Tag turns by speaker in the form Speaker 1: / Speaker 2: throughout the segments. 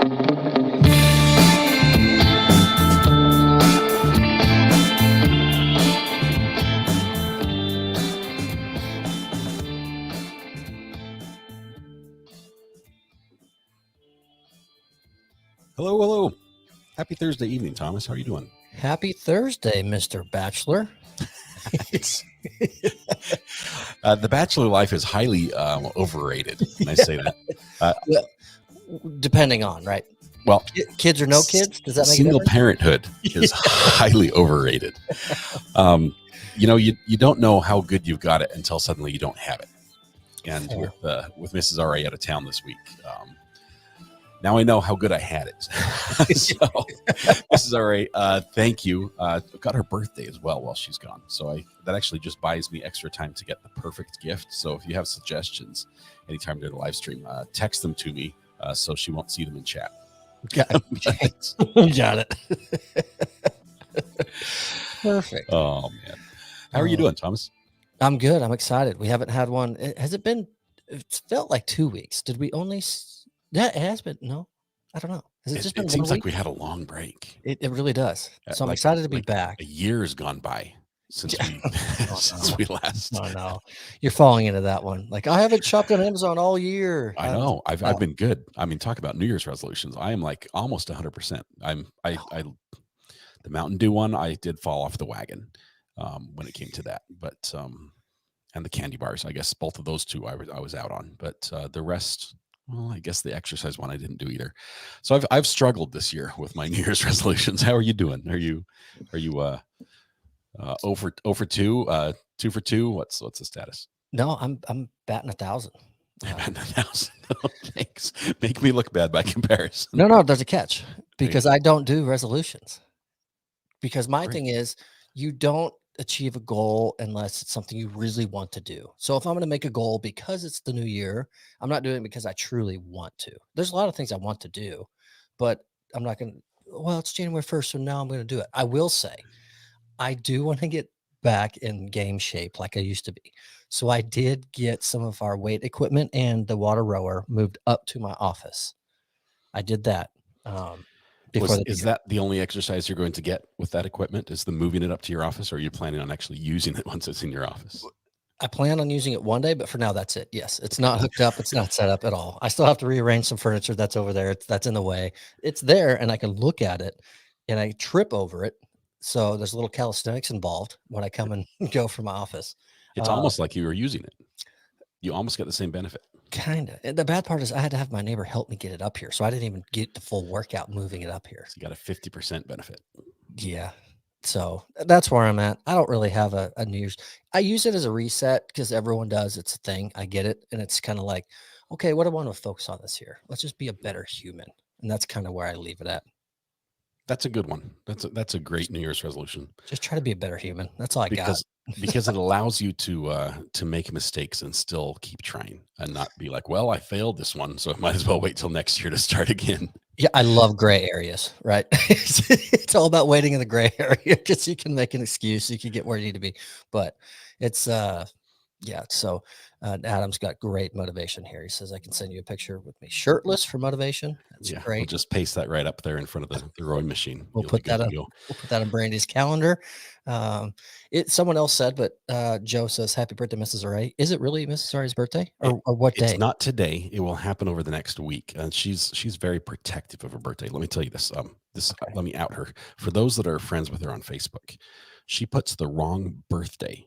Speaker 1: Hello, hello. Happy Thursday evening, Thomas. How are you doing?
Speaker 2: Happy Thursday, Mr. Bachelor.
Speaker 1: It's the bachelor life is highly overrated. Can I say that?
Speaker 2: Depending on, right?
Speaker 1: Well,
Speaker 2: Kids or no kids? Does that make a
Speaker 1: single
Speaker 2: difference?
Speaker 1: parenthood is highly overrated. You don't know how good you've got it until suddenly you don't have it. And with Mrs. R.A. out of town this week, now I know how good I had it. So, Mrs. R.A., thank you. I've got her birthday as well while she's gone. So that actually just buys me extra time to get the perfect gift. So if you have suggestions anytime during the live stream, text them to me so she won't see them in chat.
Speaker 2: Got it. Perfect.
Speaker 1: Oh, man. How are you doing, Thomas?
Speaker 2: I'm good. I'm excited. We haven't had one. Has it been? It's felt like 2 weeks. Did we only? Yeah, it has been. No, I don't know. Has it just been?
Speaker 1: It seems like we had a long break.
Speaker 2: It really does. So I'm excited to be back.
Speaker 1: A year's gone by since we last.
Speaker 2: Oh no, you're falling into that one. Like, I haven't shopped on Amazon all year.
Speaker 1: I know. I've been good. I mean, talk about New Year's resolutions. I am like almost 100%. The Mountain Dew one, I did fall off the wagon when it came to that, but and the candy bars, I guess both of those two I was out on, but the rest. Well, I guess the exercise one I didn't do either. So I've struggled this year with my New Year's resolutions. How are you doing? Are you 0 for 2, 2 for 2? What's the status?
Speaker 2: No, I'm batting 1,000.
Speaker 1: Batting 1,000. Oh, thanks. Make me look bad by comparison.
Speaker 2: No, there's a catch because I don't do resolutions. Because my thing is, you don't achieve a goal unless it's something you really want to do. So if I'm going to make a goal because it's the new year, I'm not doing it because I truly want to. There's a lot of things I want to do, but I'm not going to, well, it's January 1st, so now I'm going to do it. I will say, I do want to get back in game shape like I used to be. So I did get some of our weight equipment and the water rower moved up to my office. I did that.
Speaker 1: Is that the only exercise you're going to get with that equipment? Is the moving it up to your office, or are you planning on actually using it once it's in your office?
Speaker 2: I plan on using it one day, but for now, that's it. Yes, it's not hooked up. It's not set up at all. I still have to rearrange some furniture that's over there. That's in the way. It's there, and I can look at it, and I trip over it. So there's a little calisthenics involved when I come and go from my office.
Speaker 1: It's almost like you were using it. You almost get the same benefit.
Speaker 2: Kind of. The bad part is I had to have my neighbor help me get it up here. So I didn't even get the full workout moving it up here.
Speaker 1: So you got a 50% benefit.
Speaker 2: Yeah. So that's where I'm at. I don't really have a New Year's. I use it as a reset because everyone does. It's a thing. I get it. And it's kind of like, okay, what do I want to focus on this year? Let's just be a better human. And that's kind of where I leave it at.
Speaker 1: That's a good one. That's a great New Year's resolution.
Speaker 2: Just try to be a better human. That's all I got.
Speaker 1: Because it allows you to make mistakes and still keep trying and not be like, well, I failed this one, so I might as well wait till next year to start again.
Speaker 2: Yeah, I love gray areas, right? It's all about waiting in the gray area because you can make an excuse. You can get where you need to be. But it's yeah, so Adam's got great motivation here. He says, I can send you a picture with me shirtless for motivation. That's great.
Speaker 1: We'll just paste that right up there in front of the rowing machine.
Speaker 2: We'll put that on Brandy's calendar. Someone else said, but Joe says, happy birthday, Mrs. R.A. Is it really Mrs. R.A.'s birthday or what day?
Speaker 1: It's not today. It will happen over the next week. And she's very protective of her birthday. Let me tell you this. Let me out her. For those that are friends with her on Facebook, she puts the wrong birthday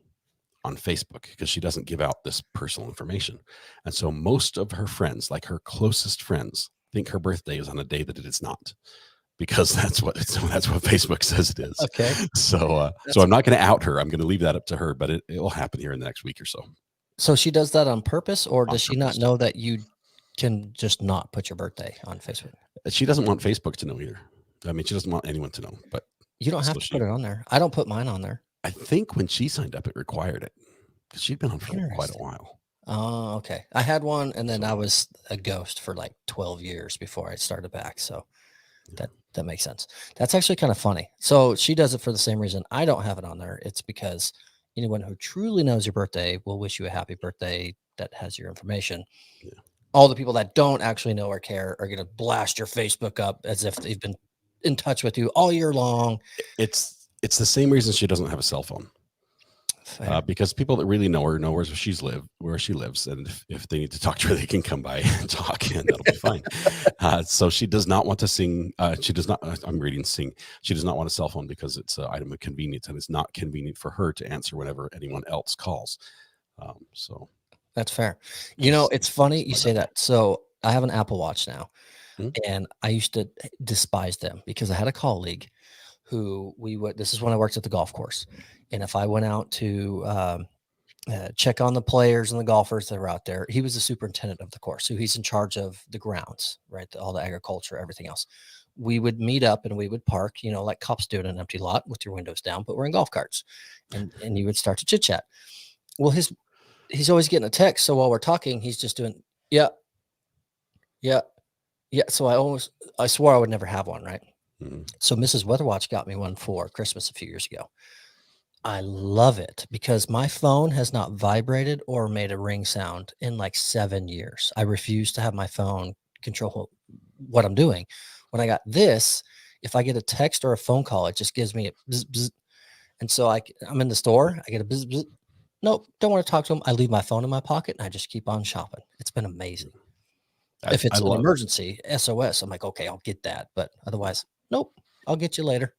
Speaker 1: on Facebook because she doesn't give out this personal information. And so most of her friends, like her closest friends, think her birthday is on a day that it is not, because that's what Facebook says it is.
Speaker 2: Okay.
Speaker 1: So I'm not going to out her. I'm going to leave that up to her, but it will happen here in the next week or so.
Speaker 2: So she does that on purpose, or does she not know that you can just not put your birthday on Facebook?
Speaker 1: She doesn't want Facebook to know either. I mean, she doesn't want anyone to know, but
Speaker 2: you don't have to put it on there. I don't put mine on there.
Speaker 1: I think when she signed up, it required it because she'd been on for quite a while.
Speaker 2: Oh, okay. I had one, and then I was a ghost for like 12 years before I started back. So that makes sense. That's actually kind of funny. So she does it for the same reason I don't have it on there. It's because anyone who truly knows your birthday will wish you a happy birthday that has your information.
Speaker 1: Yeah.
Speaker 2: all the people that don't actually know or care are going to blast your Facebook up as if they've been in touch with you all year long.
Speaker 1: It's the same reason she doesn't have a cell phone. Because people that really know her know where she lives, and if they need to talk to her, they can come by and talk, and that'll be fine. So she does not want to sing. She does not. I'm reading sing. She does not want a cell phone because it's an item of convenience, and it's not convenient for her to answer whenever anyone else calls. So
Speaker 2: that's fair. It's funny you say that. So I have an Apple Watch now, and I used to despise them because I had a colleague who this is when I worked at the golf course. And if I went out to check on the players and the golfers that were out there, he was the superintendent of the course. So he's in charge of the grounds, right? All the agriculture, everything else. We would meet up and we would park, like cops do in an empty lot with your windows down, but we're in golf carts. And you would start to chit chat. Well, he's always getting a text. So while we're talking, he's just doing, yeah. So I swore I would never have one, right? So Mrs. Weatherwatch got me one for Christmas a few years ago. I love it because my phone has not vibrated or made a ring sound in like 7 years. I refuse to have my phone control what I'm doing. When I got this, if I get a text or a phone call, it just gives me a bzz, bzz. And so I'm in the store, I get a bzz, bzz. Nope, don't want to talk to them. I leave my phone in my pocket and I just keep on shopping. It's been amazing. If it's an emergency, SOS, I'm like, okay, I'll get that. But otherwise, nope, I'll get you later.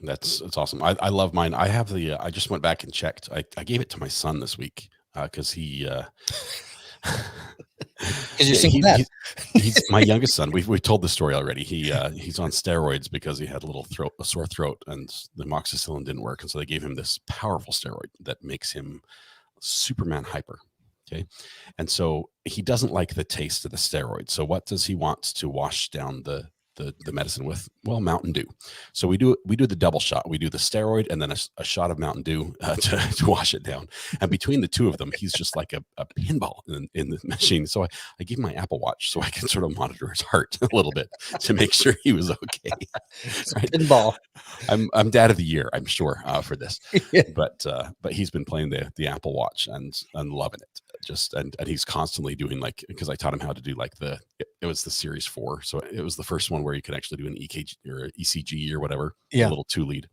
Speaker 1: That's awesome. I love mine. I have I just went back and checked. I gave it to my son this week because he
Speaker 2: because you're single dad.
Speaker 1: He's my youngest son. We've told the story already. He's on steroids because he had a sore throat, and the amoxicillin didn't work, and so they gave him this powerful steroid that makes him Superman hyper. Okay, and so he doesn't like the taste of the steroid. So what does he want to wash down the medicine with? Well, Mountain Dew. So we do the double shot. We do the steroid and then a shot of Mountain Dew to wash it down. And between the two of them, he's just like a pinball in the machine. So I gave him my Apple Watch so I can sort of monitor his heart a little bit to make sure he was okay.
Speaker 2: Right? Pinball.
Speaker 1: I'm dad of the year, I'm sure, for this. Yeah. But he's been playing the Apple Watch and loving it. And he's constantly doing because I taught him how to do it was the Series 4. So it was the first one where you could actually do an EKG or ECG or whatever, a little 2-lead.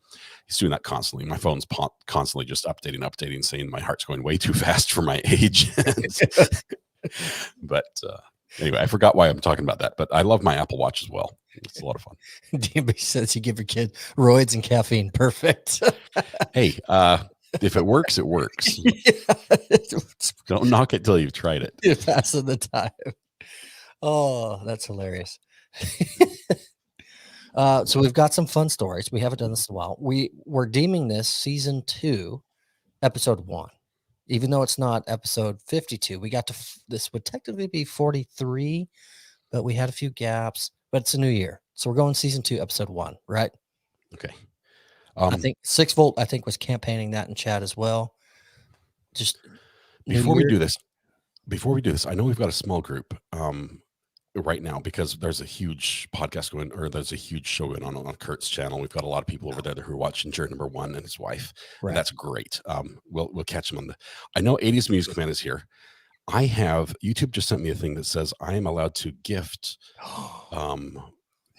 Speaker 1: He's doing that constantly. My phone's constantly just updating, saying my heart's going way too fast for my age. But anyway, I forgot why I'm talking about that, but I love my Apple Watch as well. It's a lot of fun.
Speaker 2: DMB says you give your kid roids and caffeine. Perfect.
Speaker 1: Hey, if it works, it works. Don't knock it till you've tried it.
Speaker 2: You're passing the time. Oh, that's hilarious. So we've got some fun stories. We haven't done this in a while. We're deeming this season 2, episode 1, even though it's not episode 52. We got to this would technically be 43, but we had a few gaps. But it's a new year, so we're going season 2, episode 1, right?
Speaker 1: Okay.
Speaker 2: I think 6 Volt, was campaigning that in chat as well. Just
Speaker 1: before we do this, I know we've got a small group right now because there's a huge podcast going, or there's a huge show going on Kurt's channel. We've got a lot of people over there who are watching Jared number 1 and his wife. Right. And that's great. We'll catch them I know 80s Music Man is here. YouTube just sent me a thing that says I am allowed to gift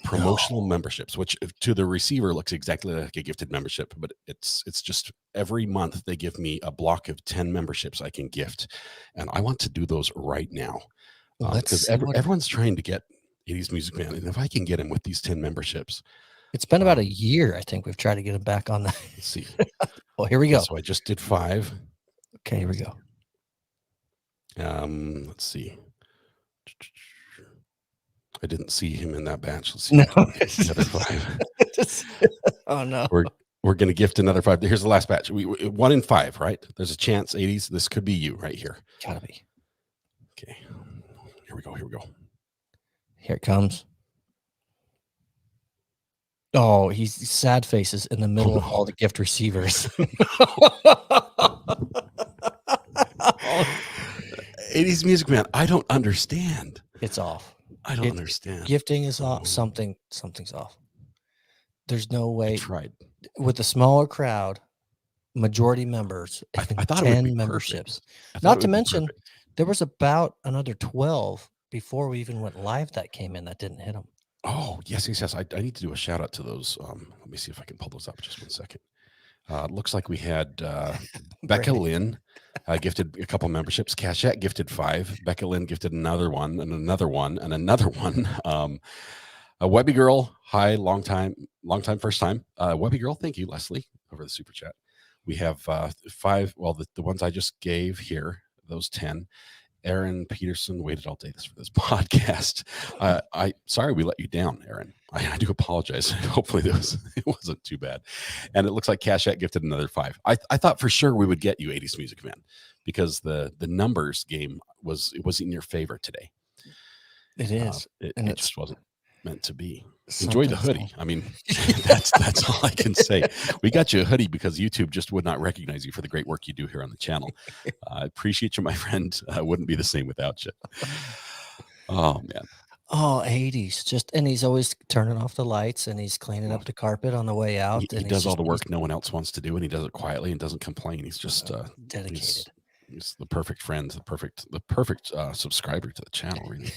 Speaker 1: promotional memberships, which to the receiver looks exactly like a gifted membership, but it's just every month they give me a block of 10 memberships I can gift, and I want to do those right now because everyone's trying to get 80s Music Man, and if I can get him with these 10 memberships.
Speaker 2: It's been about a year, I think we've tried to get him back on that.
Speaker 1: Let's see.
Speaker 2: Well, here we go.
Speaker 1: So I just did 5.
Speaker 2: Okay, here we go.
Speaker 1: Let's see. I didn't see him in that batch. Let's see.
Speaker 2: No.
Speaker 1: Another 5.
Speaker 2: Oh no.
Speaker 1: We're going to gift another 5. Here's the last batch. 1 in 5, right? There's a chance, 80s. This could be you right here.
Speaker 2: Gotta be.
Speaker 1: Okay. Here we go.
Speaker 2: Here it comes. Oh, he's sad faces in the middle of all the gift receivers.
Speaker 1: 80s Music Man. I don't understand.
Speaker 2: It's off.
Speaker 1: I don't understand.
Speaker 2: Gifting is off. Something's off. There's no way.
Speaker 1: I tried.
Speaker 2: With a smaller crowd, majority members,
Speaker 1: I thought
Speaker 2: 10 memberships. Not to mention, There was about another 12 before we even went live that came in that didn't hit them.
Speaker 1: Oh, yes, yes, yes. I need to do a shout out to those. Let me see if I can pull those up just 1 second. Looks like we had Becca
Speaker 2: Brandon.
Speaker 1: Lynn gifted a couple memberships. Cashette gifted 5. Becca Lynn gifted another one and another one and another one. A Webby Girl, hi, long time, first time. Webby Girl, thank you, Leslie, over the super chat. We have 5. Well, the ones I just gave here, those 10. Aaron Peterson waited all day for this podcast. Sorry we let you down, Aaron. I do apologize. Hopefully it wasn't too bad. And it looks like Cashette gifted another 5. I thought for sure we would get you 80s Music Man because the numbers game was in your favor today.
Speaker 2: It is.
Speaker 1: It just wasn't meant to be. Enjoy the hoodie. I mean, that's all I can say. We got you a hoodie because YouTube just would not recognize you for the great work you do here on the channel. I appreciate you, my friend. Wouldn't be the same without you. Oh man.
Speaker 2: Oh, 80s. And he's always turning off the lights and he's cleaning up the carpet on the way out.
Speaker 1: He does all the work no one else wants to do, and he does it quietly and doesn't complain. He's just
Speaker 2: dedicated.
Speaker 1: He's the perfect friend, the perfect subscriber to the channel, really.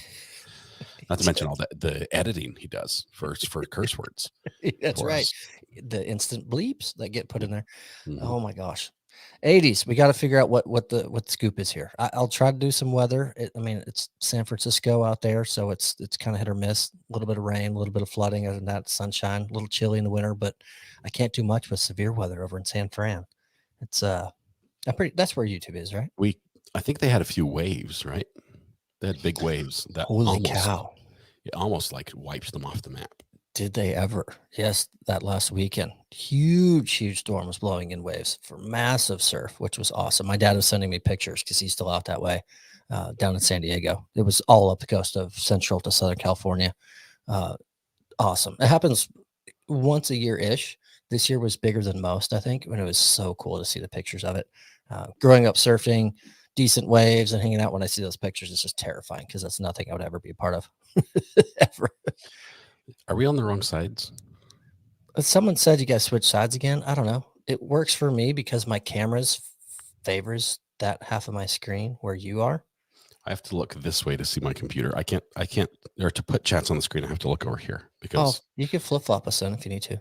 Speaker 1: Not to mention all the editing he does for curse words.
Speaker 2: That's right. The instant bleeps that get put in there.
Speaker 1: Mm-hmm.
Speaker 2: Oh my gosh. 80s. We got to figure out what the scoop is here. I'll try to do some weather. It's San Francisco out there, so it's kind of hit or miss. A little bit of rain, a little bit of flooding, other than that, sunshine, a little chilly in the winter, but I can't do much with severe weather over in San Fran. It's that's where YouTube is, right?
Speaker 1: I think they had a few waves, right? They had big waves that
Speaker 2: holy cow.
Speaker 1: It almost like wipes them off the map.
Speaker 2: Did they ever? Yes, that last weekend. Huge storm was blowing in waves for massive surf, which was awesome. My dad was sending me pictures because he's still out that way down in San Diego. It was all up the coast of Central to Southern California. Awesome. It happens once a year-ish. This year was bigger than most, I think, and it was so cool to see the pictures of it. Growing up surfing, decent waves and hanging out, when I see those pictures, it's just terrifying because that's nothing I would ever be a part of. Ever.
Speaker 1: Are we on the wrong sides?
Speaker 2: Someone said you guys switch sides again. I don't know. It works for me because my cameras favors that half of my screen where you are.
Speaker 1: I have to look this way to see my computer. I can't, or to put chats on the screen, I have to look over here because
Speaker 2: you can flip-flop us in if you need to.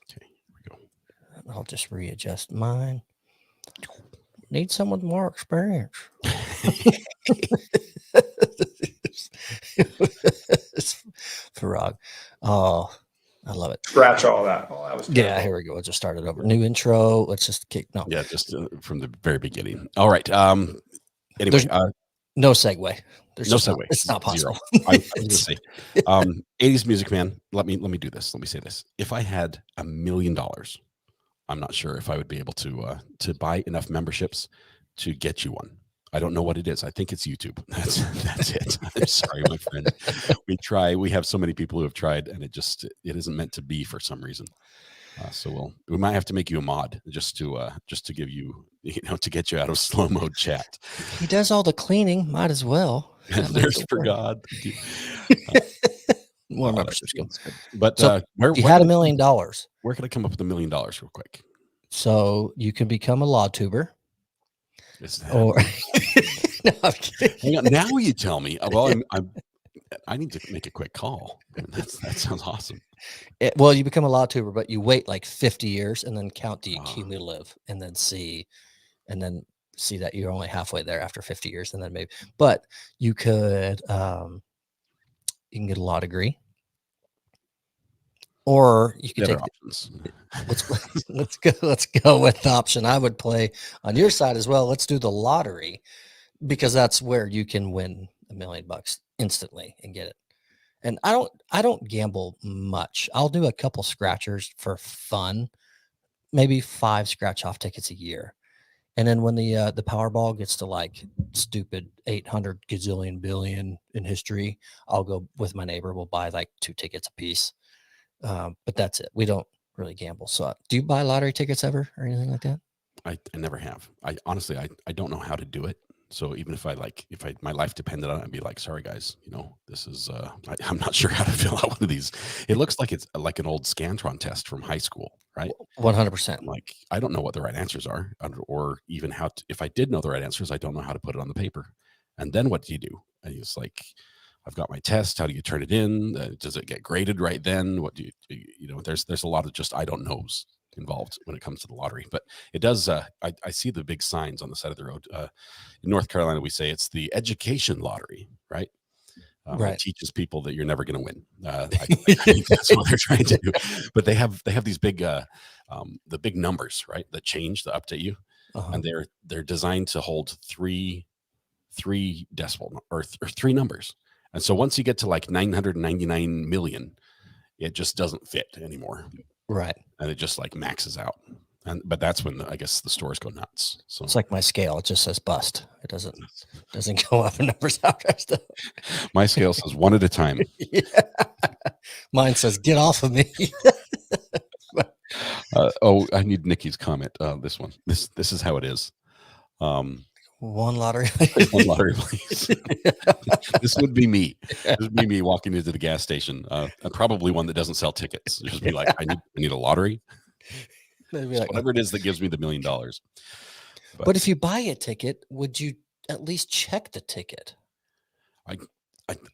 Speaker 1: Okay, here we go.
Speaker 2: I'll just readjust mine. Need someone with more experience. Farag. Oh, I love it.
Speaker 3: Scratch all that. Oh, that was terrible.
Speaker 2: Yeah, here we go. Let's just start it over. New intro. Let's just kick. No.
Speaker 1: Yeah, just from the very beginning. All right. Anyway,
Speaker 2: there's no segue. There's
Speaker 1: no segue.
Speaker 2: It's not possible.
Speaker 1: I was going to say, 80s Music Man. Let me do this. Let me say this. If I had $1 million, I'm not sure if I would be able to buy enough memberships to get you one. I don't know what it is. I think it's YouTube. That's it. I'm sorry, my friend. We have so many people who have tried, and it isn't meant to be for some reason. So we might have to make you a mod just to give you, to get you out of slow mode chat.
Speaker 2: He does all the cleaning. Might as well.
Speaker 1: There's for God.
Speaker 2: More memberships.
Speaker 1: But
Speaker 2: so you had $1 million.
Speaker 1: Where can I come up with $1 million real quick?
Speaker 2: So you can become a law tuber.
Speaker 1: Or no, I'm kidding. Hang on, now you tell me. Well, I need to make a quick call. That sounds awesome.
Speaker 2: Well, you become a law tuber, but you wait like 50 years and then count the cumulative and then see that you're only halfway there after 50 years, and then maybe. But you could you can get a law degree. Or you can take
Speaker 1: options.
Speaker 2: Let's go with the option I would play on your side as well. Let's do the lottery, because that's where you can win $1 million instantly and get it. And I don't gamble much. I'll do a couple scratchers for fun, maybe 5 scratch off tickets a year. And then when the Powerball gets to like stupid 800 gazillion billion in history, I'll go with my neighbor. We'll buy like 2 tickets a piece. But that's it. We don't really gamble. So do you buy lottery tickets ever or anything like that?
Speaker 1: I never have. I honestly, I don't know how to do it. So even if my life depended on it, I'd be like, sorry guys, this is I'm not sure how to fill out one of these. It looks like it's like an old Scantron test from high school, right?
Speaker 2: 100%.
Speaker 1: I'm like, I don't know what the right answers are, or even if I did know the right answers, I don't know how to put it on the paper. And then what do you do? And it's like, I've got my test. How do you turn it in? Does it get graded right then? What do there's a lot of just I don't knows involved when it comes to the lottery. But it does. I see the big signs on the side of the road. In North Carolina, we say it's the education lottery, right? It
Speaker 2: Right.
Speaker 1: teaches people that you're never going to win. I think that's what they're trying to do. But they have these big the big numbers, right? That change, that update you,
Speaker 2: Uh-huh.
Speaker 1: and they're designed to hold three decimal or three numbers. And so once you get to like 999 million, it just doesn't fit anymore.
Speaker 2: Right.
Speaker 1: And it just like maxes out. But that's when I guess the stores go nuts. So
Speaker 2: it's like my scale. It just says bust. It doesn't go up in numbers after stuff.
Speaker 1: My scale says one at a time.
Speaker 2: Yeah. Mine says get off of me.
Speaker 1: I need Nikki's comment. This one. This is how it is.
Speaker 2: One lottery.
Speaker 1: One lottery, please. This would be me. This would be me walking into the gas station. And probably one that doesn't sell tickets. Just be like, I need a lottery. Like, whatever it is that gives me the $1 million.
Speaker 2: But if you buy a ticket, would you at least check the ticket?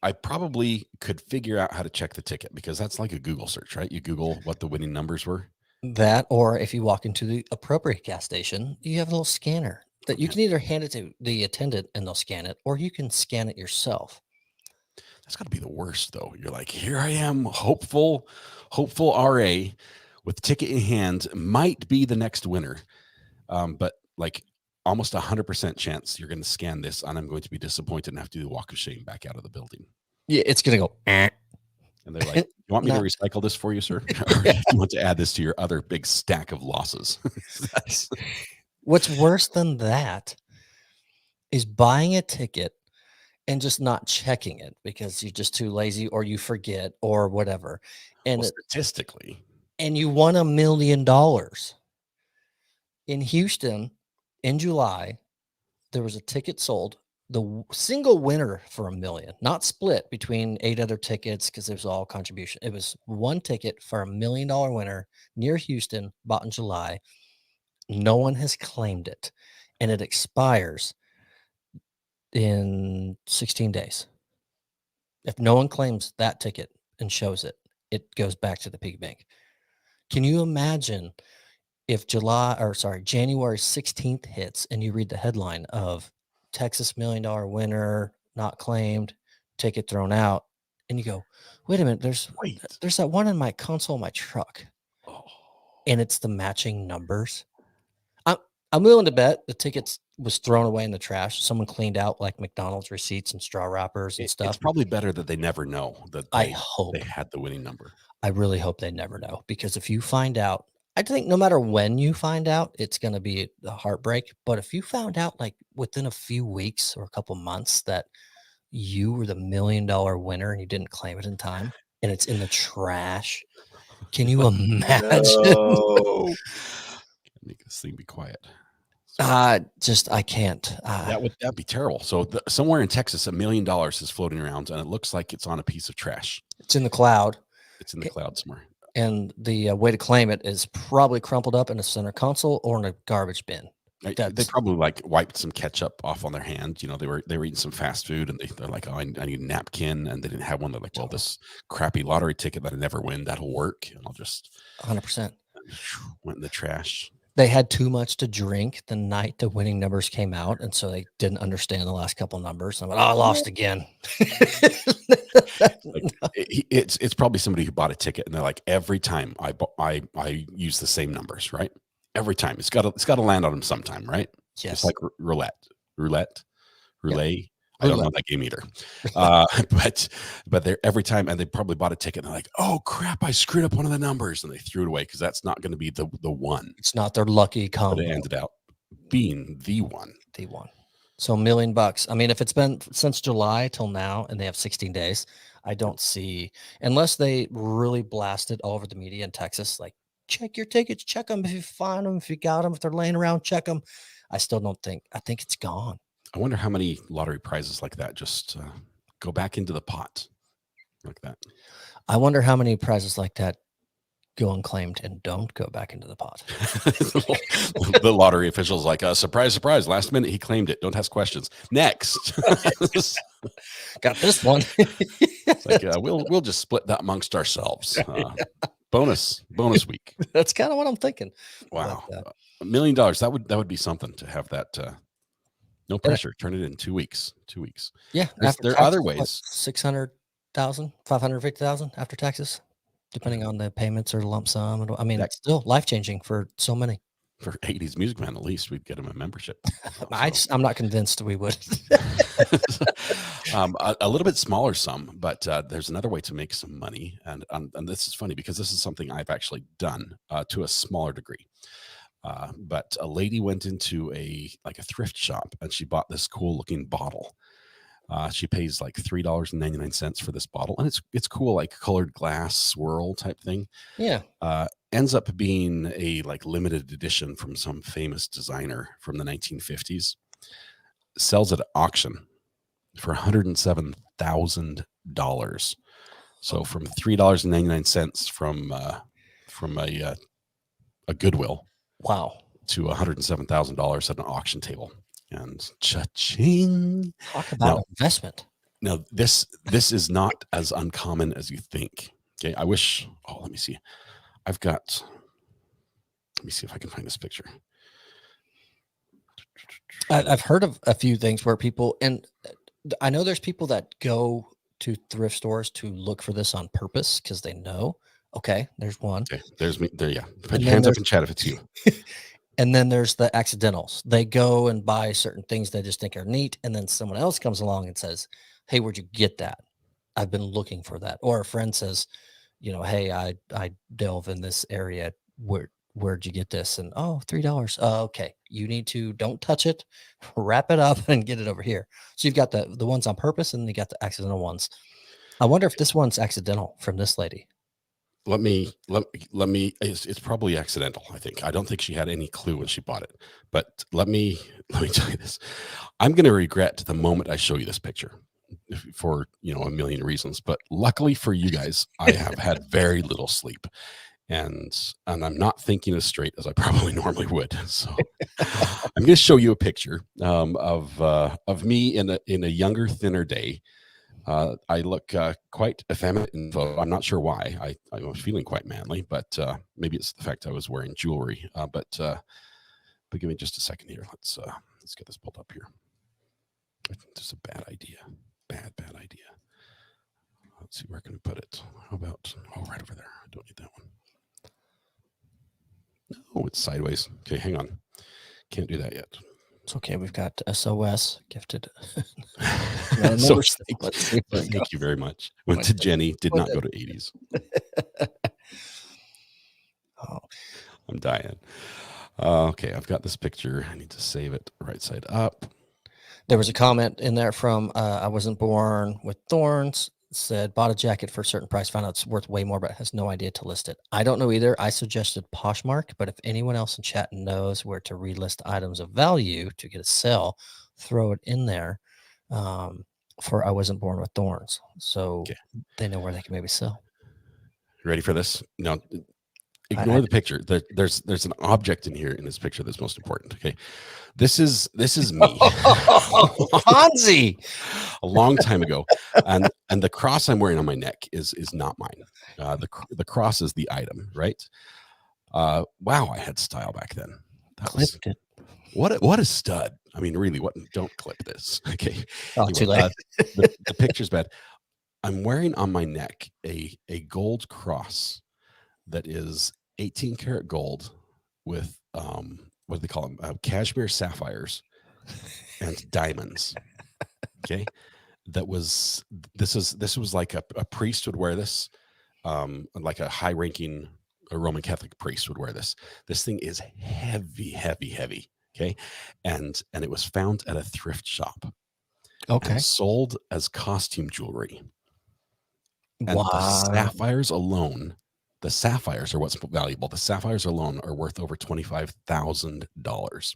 Speaker 1: I probably could figure out how to check the ticket because that's like a Google search, right? You Google what the winning numbers were.
Speaker 2: That, or if you walk into the appropriate gas station, you have a little scanner that you can either hand it to the attendant and they'll scan it, or you can scan it yourself.
Speaker 1: That's got to be the worst, though. You're like, here I am, hopeful RA with ticket in hand, might be the next winner. But like almost 100% chance you're going to scan this and I'm going to be disappointed and have to do the walk of shame back out of the building.
Speaker 2: Yeah, it's going to go.
Speaker 1: And they're like, you want me to recycle this for you, sir? Or do you want to add this to your other big stack of losses?
Speaker 2: What's worse than that is buying a ticket and just not checking it because you're just too lazy or you forget or whatever. And
Speaker 1: statistically.
Speaker 2: And you won $1 million. In Houston, in July, there was a ticket sold. The single winner for $1 million, not split between 8 other tickets because it was all contribution. It was one ticket for $1 million winner near Houston, bought in July. No one has claimed it, and it expires in 16 days. If no one claims that ticket and shows it, it goes back to the piggy bank. Can you imagine if January 16th hits and you read the headline of Texas $1 million winner not claimed, ticket thrown out, and you go, wait a minute, there's that one in my console of my truck, and it's the matching numbers. I'm willing to bet the tickets was thrown away in the trash. Someone cleaned out like McDonald's receipts and straw wrappers and stuff.
Speaker 1: It's probably better that they never know that
Speaker 2: I hope
Speaker 1: they had the winning number.
Speaker 2: I really hope they never know, because if you find out, I think no matter when you find out, it's going to be a heartbreak. But if you found out like within a few weeks or a couple months that you were the $1 million winner and you didn't claim it in time and it's in the trash, can you imagine?
Speaker 1: No. Make this thing be quiet.
Speaker 2: I can't.
Speaker 1: That'd be terrible. So somewhere in Texas, $1 million is floating around, and it looks like it's on a piece of trash.
Speaker 2: It's in the cloud.
Speaker 1: It's in the cloud somewhere.
Speaker 2: And the way to claim it is probably crumpled up in a center console or in a garbage bin.
Speaker 1: They probably like wiped some ketchup off on their hand. They were eating some fast food, and they're like, oh, I need a napkin, and they didn't have one. They're like, well, this crappy lottery ticket that I never win, that'll work, and I'll just
Speaker 2: 100%
Speaker 1: went in the trash.
Speaker 2: They had too much to drink the night the winning numbers came out, and so they didn't understand the last couple numbers. I'm like, I lost again.
Speaker 1: It's probably somebody who bought a ticket, and they're like, every time I use the same numbers, right? Every time it's got to land on them sometime, right?
Speaker 2: Yes.
Speaker 1: It's like roulette. Yep. I don't know that game either. But they're every time, and they probably bought a ticket, and they're like, oh crap, I screwed up one of the numbers, and they threw it away because that's not going to be the one.
Speaker 2: It's not their lucky combo.
Speaker 1: But it ended up being the one.
Speaker 2: The one. So $1 million. I mean, if it's been since July till now and they have 16 days, I don't see, unless they really blast it all over the media in Texas, like check your tickets, check them if you find them, if you got them, if they're laying around, check them. I still don't think, I think it's gone.
Speaker 1: I wonder how many lottery prizes like that just go back into the pot like that.
Speaker 2: I wonder how many prizes like that go unclaimed and don't go back into the pot.
Speaker 1: The lottery official's like, surprise, surprise. Last minute, he claimed it. Don't ask questions. Next.
Speaker 2: Got this one.
Speaker 1: It's like, we'll just split that amongst ourselves. Bonus week.
Speaker 2: That's kind of what I'm thinking.
Speaker 1: Wow.
Speaker 2: But,
Speaker 1: $1 million. That would be something to have that. No pressure. Turn it in 2 weeks. 2 weeks.
Speaker 2: yeah.
Speaker 1: There are other ways.
Speaker 2: 600,000, 550,000 after taxes, depending on the payments or lump sum. I mean,
Speaker 1: That-
Speaker 2: it's still life-changing for so many.
Speaker 1: For 80s Music Man, at least we'd get him a membership.
Speaker 2: I'm not convinced we would.
Speaker 1: A little bit smaller sum, but there's another way to make some money, and this is funny because this is something I've actually done to a smaller degree. But a lady went into a thrift shop and she bought this cool looking bottle. She pays like $3.99 for this bottle, and it's cool, like colored glass swirl type thing.
Speaker 2: Yeah.
Speaker 1: Ends up being a limited edition from some famous designer from the 1950s. Sells at auction for $107,000. So from $3.99 from a Goodwill,
Speaker 2: Wow.
Speaker 1: to $107,000 at an auction table, and cha-ching.
Speaker 2: Talk about investment.
Speaker 1: Now this is not as uncommon as you think. Okay, I wish. Oh, let me see. Let me see if I can find this picture.
Speaker 2: I've heard of a few things where people, and I know there's people that go to thrift stores to look for this on purpose because they know. Okay, there's one.
Speaker 1: Okay, there's me. There, yeah. Put your hands up in chat if it's you.
Speaker 2: And then there's the accidentals. They go and buy certain things they just think are neat, and then someone else comes along and says, "Hey, where'd you get that? I've been looking for that." Or a friend says, "Hey, I delve in this area. Where'd you get this?" And $3. Okay, you need to don't touch it, wrap it up, and get it over here. So you've got the ones on purpose, and then you got the accidental ones. I wonder if this one's accidental from this lady.
Speaker 1: Let me. It's probably accidental. I think. I don't think she had any clue when she bought it. But let me tell you this. I'm going to regret the moment I show you this picture, for a million reasons. But luckily for you guys, I have had very little sleep, and I'm not thinking as straight as I probably normally would. So I'm going to show you a picture of me in a younger, thinner day. I look quite effeminate in photo. I'm not sure why. I was feeling quite manly, but maybe it's the fact I was wearing jewelry. But give me just a second here. Let's get this pulled up here. I think this is a bad idea. Bad idea. Let's see, where can we put it? How about right over there? I don't need that one. No, it's sideways. Okay, hang on. Can't do that yet.
Speaker 2: It's okay. We've got SOS gifted.
Speaker 1: So thank you very much. Went to Jenny, did not go to 80s.
Speaker 2: Oh,
Speaker 1: I'm dying. Okay, I've got this picture. I need to save it right side up.
Speaker 2: there was a comment in there from I wasn't born with thorns. Said bought a jacket for a certain price, found out it's worth way more, but has no idea to list it. I don't know either. I suggested Poshmark, but if anyone else in chat knows where to relist items of value to get a sale, throw it in there for I wasn't born with thorns. So they know where they can maybe sell.
Speaker 1: Ready for this? No, ignore the picture. There's an object in here in this picture that's most important. Okay, this is me.
Speaker 2: Ponzi.
Speaker 1: A long time ago, and the cross I'm wearing on my neck is not mine. The cross is the item, right? Wow, I had style back then.
Speaker 2: Clipped it.
Speaker 1: What a stud! I mean, really, what? Don't clip this, okay?
Speaker 2: Anyway, too late.
Speaker 1: The picture's bad. I'm wearing on my neck a gold cross that is 18 karat gold with what do they call them? Cashmere sapphires and diamonds. Okay. This was like a priest would wear this, like a high ranking Roman Catholic priest would wear this. This thing is heavy. Okay. And it was found at a thrift shop.
Speaker 2: Okay.
Speaker 1: And sold as costume jewelry. And
Speaker 2: wow.
Speaker 1: the sapphires are what's valuable. The sapphires alone are worth over $25,000.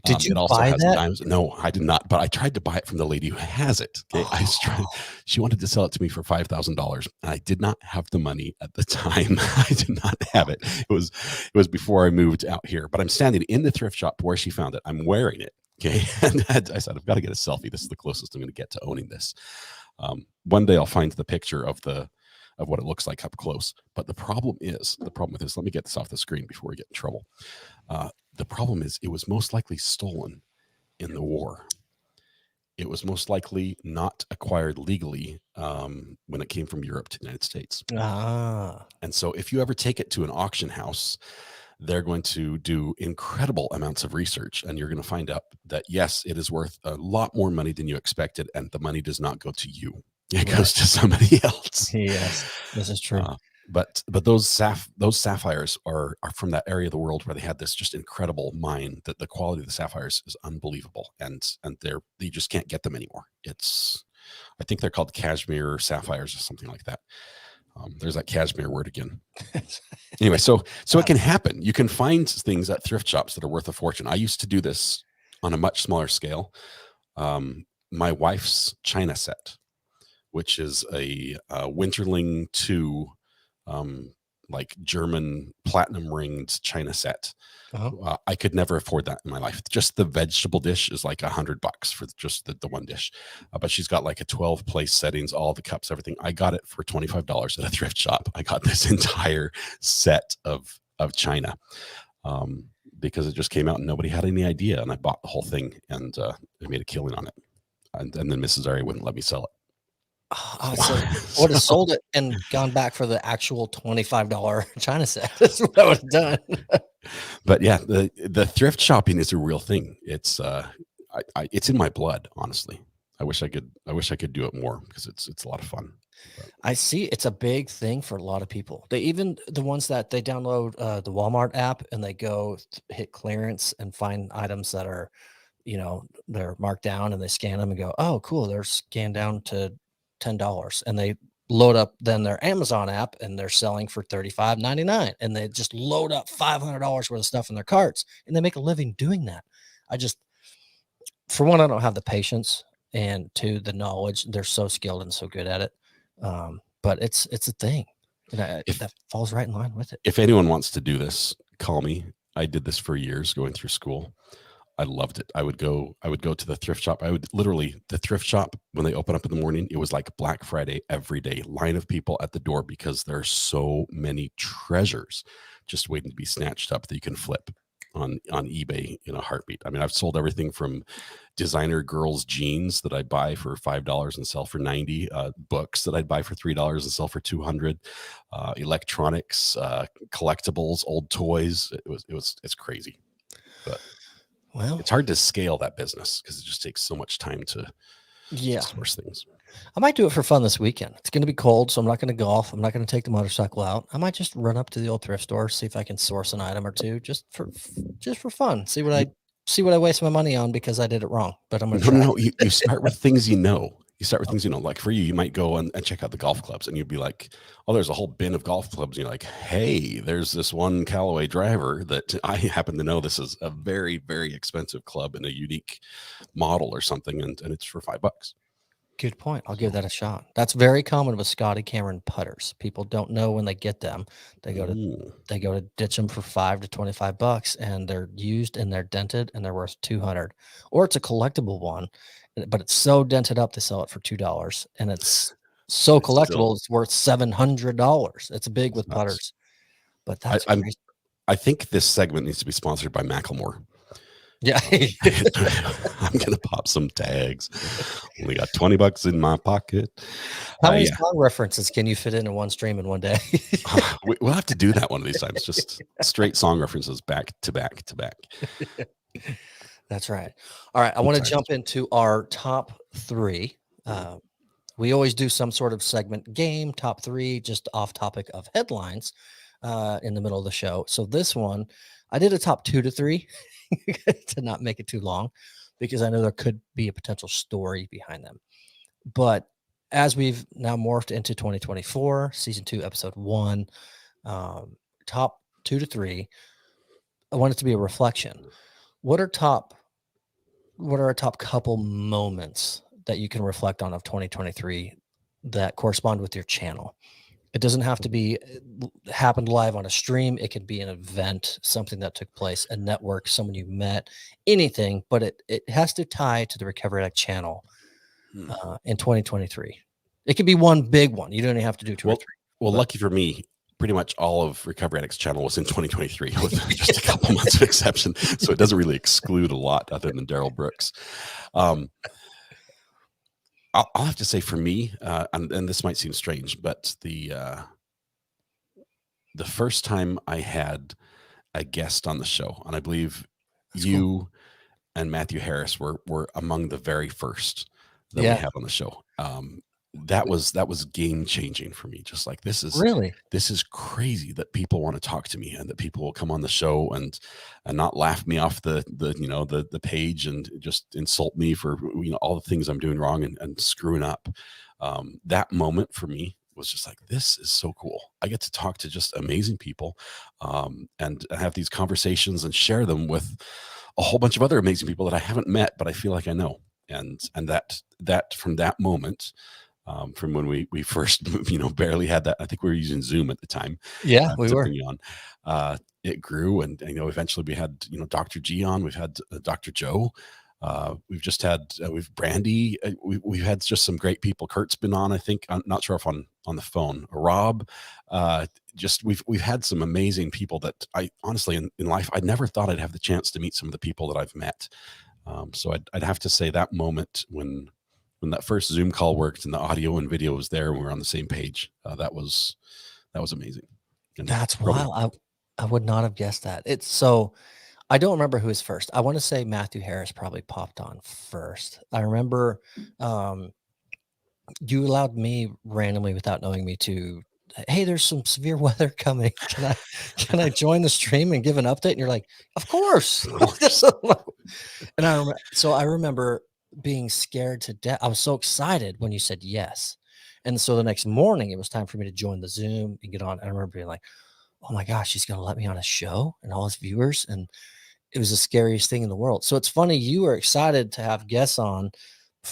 Speaker 2: Did you
Speaker 1: It also
Speaker 2: buy
Speaker 1: has
Speaker 2: that?
Speaker 1: diamonds. No, I did not, but I tried to buy it from the lady who has it. Okay.
Speaker 2: Oh,
Speaker 1: She wanted to sell it to me for $5,000. And I did not have the money at the time. I did not have it. It was before I moved out here, but I'm standing in the thrift shop where she found it. I'm wearing it. Okay. And I said, I've got to get a selfie. This is the closest I'm going to get to owning this. One day I'll find the picture of what it looks like up close. But the problem with this, let me get this off the screen before we get in trouble. The problem is it was most likely stolen in the war. It was most likely not acquired legally when it came from Europe to the United States. And so if you ever take it to an auction house, they're going to do incredible amounts of research, and you're going to find out that, yes, it is worth a lot more money than you expected, and the money does not go to you. It goes to somebody else.
Speaker 2: Yes, this is true.
Speaker 1: But those sapphires are from that area of the world where they had this just incredible mine. That the quality of the sapphires is unbelievable, and you just can't get them anymore. I think they're called cashmere sapphires or something like that. There's that cashmere word again. Anyway, so it can happen. You can find things at thrift shops that are worth a fortune. I used to do this on a much smaller scale. My wife's China set, which is a Winterling 2 like German platinum ringed China set. I could never afford that in my life. Just the vegetable dish is like $100 for just the one dish. But she's got like a 12 place settings, all the cups, everything. I got it for $25 at a thrift shop. I got this entire set of China because it just came out and nobody had any idea. And I bought the whole thing and I made a killing on it. And then Mrs. Ari wouldn't let me sell it.
Speaker 2: So would have sold it and gone back for the actual $25 China set. That's what I would have done.
Speaker 1: But yeah, the thrift shopping is a real thing. It's it's in my blood, honestly. I wish I could do it more because it's a lot of fun. But
Speaker 2: I see it's a big thing for a lot of people. Even the ones that they download the Walmart app and they go hit clearance and find items that are, they're marked down, and they scan them and go, oh, cool, they're scanned down to $10, and they load up then their Amazon app and they're selling for $35.99, and they just load up $500 worth of stuff in their carts, and they make a living doing that. For one, I don't have the patience, and two, the knowledge. They're so skilled and so good at it. But it's a thing, and that falls right in line with it.
Speaker 1: If anyone wants to do this, call me. I did this for years going through school. I loved it. I would go to the thrift shop. The thrift shop, when they open up in the morning, it was like Black Friday every day. Line of people at the door because there are so many treasures just waiting to be snatched up that you can flip on eBay in a heartbeat. I mean, I've sold everything from designer girls jeans that I buy for $5 and sell for $90, books that I'd buy for $3 and sell for $200, electronics, collectibles, old toys. It's crazy. But well, it's hard to scale that business because it just takes so much time to source things.
Speaker 2: I might do it for fun this weekend. It's going to be cold, so I'm not going to golf. I'm not going to take the motorcycle out. I might just run up to the old thrift store, see if I can source an item or two, just for fun. See what I waste my money on because I did it wrong. But I'm going to try.
Speaker 1: No, you start with things you know. You start with things you know. Like for you might go and check out the golf clubs, and you'd be like, "Oh, there's a whole bin of golf clubs." And you're like, "Hey, there's this one Callaway driver that I happen to know. This is a very, very expensive club and a unique model or something, and it's for $5."
Speaker 2: Good point. I'll give that a shot. That's very common with Scotty Cameron putters. People don't know when they get them. They go to ditch them for $5 to $25, and they're used and they're dented and they're worth $200. Or it's a collectible one, but it's so dented up they sell it for $2, and it's so collectible it's worth $700. It's big with putters. But that's crazy.
Speaker 1: I think this segment needs to be sponsored by Macklemore.
Speaker 2: Yeah.
Speaker 1: I'm gonna pop some tags. Only got $20 in my pocket.
Speaker 2: How many song references can you fit in one stream in one day?
Speaker 1: We'll have to do that one of these times. Just straight song references back to back to back.
Speaker 2: That's right. All right. I want to jump into our top 3. We always do some sort of segment game, top 3, just off topic of headlines in the middle of the show. So this one, I did a top 2 to 3 to not make it too long because I know there could be a potential story behind them. But as we've now morphed into 2024, season 2, episode 1, top 2 to 3, I want it to be a reflection. What are top what are a top couple moments that you can reflect on of 2023 that correspond with your channel? It doesn't have to be happened live on a stream. It could be an event, something that took place, a network, someone you met, anything, but it has to tie to the Recovery Addict channel in 2023. It could be one big one. You don't even have to do two or three.
Speaker 1: Well, lucky for me, pretty much all of Recovery Addicts channel was in 2023 with just a couple months of exception. So it doesn't really exclude a lot other than Daryl Brooks. I'll have to say for me, and this might seem strange, but the first time I had a guest on the show, and I believe you and Matthew Harris were among the very first that we had on the show. That was game changing for me. Just like, this is crazy that people want to talk to me and that people will come on the show and not laugh me off the page and just insult me for all the things I'm doing wrong and screwing up. That moment for me was just like, this is so cool. I get to talk to just amazing people and have these conversations and share them with a whole bunch of other amazing people that I haven't met, but I feel like I know. And that from that moment, from when we first, barely had that. I think we were using Zoom at the time.
Speaker 2: Yeah, we were.
Speaker 1: On. It grew, and eventually we had Dr. G on. We've had Dr. Joe. We've just had we've Brandy. We've had just some great people. Kurt's been on. I think I'm not sure if on the phone. Rob. Just we've had some amazing people that I honestly in life I never thought I'd have the chance to meet some of the people that I've met. So I'd have to say that moment when that first Zoom call worked and the audio and video was there and we were on the same page, that was amazing. And
Speaker 2: that's wild. I would not have guessed that. It's so, I don't remember who was first. I want to say Matthew Harris probably popped on first. I remember you allowed me randomly without knowing me to, hey, there's some severe weather coming. Can I join the stream and give an update? And you're like, of course. And I remember being scared to death. I was so excited when you said yes. And so the next morning it was time for me to join the Zoom and get on. I remember being like, oh my gosh, he's going to let me on a show and all his viewers. And it was the scariest thing in the world. So it's funny. You were excited to have guests on.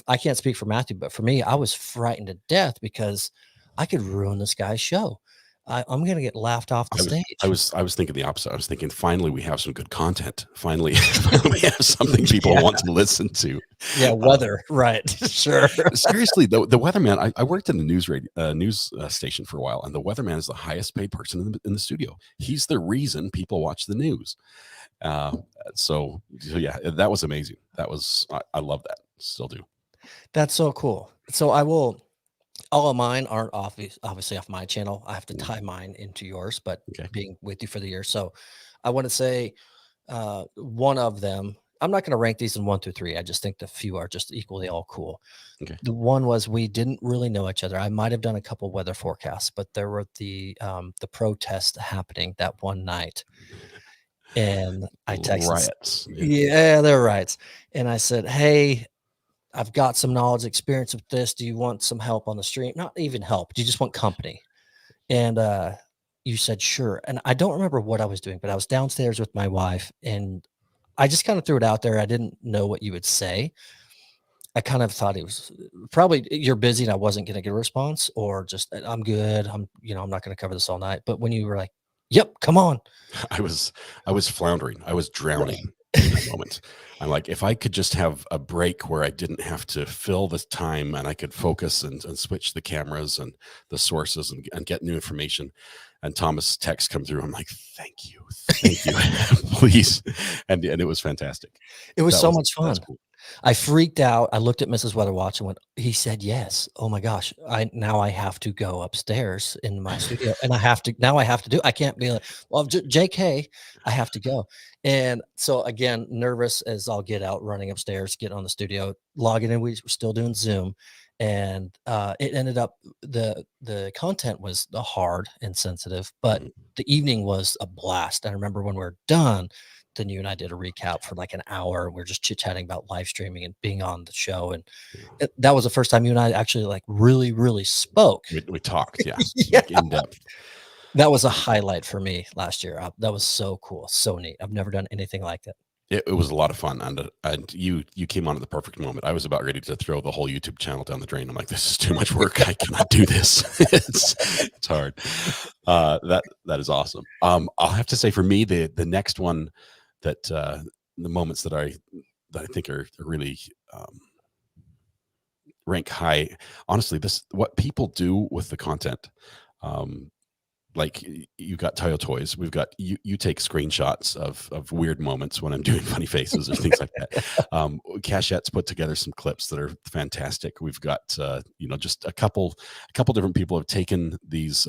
Speaker 2: I can't speak for Matthew, but for me, I was frightened to death because I could ruin this guy's show. I'm going to get laughed off the stage.
Speaker 1: I was thinking the opposite. I was thinking, finally, we have some good content. Finally, we have something people want to listen to.
Speaker 2: Yeah, weather, right? Sure.
Speaker 1: Seriously, the weatherman. I worked in the news station for a while, and the weatherman is the highest paid person in the studio. He's the reason people watch the news. So yeah, that was amazing. I love that. Still do.
Speaker 2: That's so cool. So I will. All of mine aren't obviously off my channel. I have to tie mine into yours, but being with you for the year. So I want to say one of them, I'm not going to rank these in 1 through 3. I just think the few are just equally all cool. Okay. The one was we didn't really know each other. I might have done a couple weather forecasts, but there were the protests happening that one night. And I texted,
Speaker 1: riots.
Speaker 2: Yeah, they're riots. And I said, hey, I've got some knowledge, experience with this. Do you want some help on the stream? Not even help. Do you just want company? And you said, sure. And I don't remember what I was doing, but I was downstairs with my wife and I just kind of threw it out there. I didn't know what you would say. I kind of thought it was probably you're busy and I wasn't going to get a response, or just I'm good. I'm not going to cover this all night. But when you were like, yep, come on.
Speaker 1: I was floundering. I was drowning in that moment. I'm like, if I could just have a break where I didn't have to fill the time and I could focus and switch the cameras and the sources and get new information. And Thomas' text come through. I'm like, thank you, please. And it was fantastic.
Speaker 2: It was so much fun. Cool. I freaked out. I looked at Mrs. Weather Watch and went, he said yes. Oh my gosh. Now I have to go upstairs in my studio and I have to I can't be like, well, JK, I have to go. And so again, nervous as I'll get out running upstairs, get on the studio, logging in. We were still doing Zoom. And it ended up the content was hard and sensitive, but the evening was a blast. I remember when we were done, then you and I did a recap for like an hour. We we're just chit-chatting about live streaming and being on the show. And that was the first time you and I actually like really, really spoke.
Speaker 1: We talked, yeah. Like in depth.
Speaker 2: That was a highlight for me last year. That was so cool. So neat. I've never done anything like that.
Speaker 1: It was a lot of fun, and you came on at the perfect moment. I was about ready to throw the whole YouTube channel down the drain. I'm like, this is too much work. I cannot do this. It's hard. That is awesome. I'll have to say for me, the next one that the moments that I think are really rank high. Honestly, what people do with the content. Like you got Tayo Toys, we've got you take screenshots of weird moments when I'm doing funny faces or things like that. Cachette's put together some clips that are fantastic. We've got just a couple different people have taken these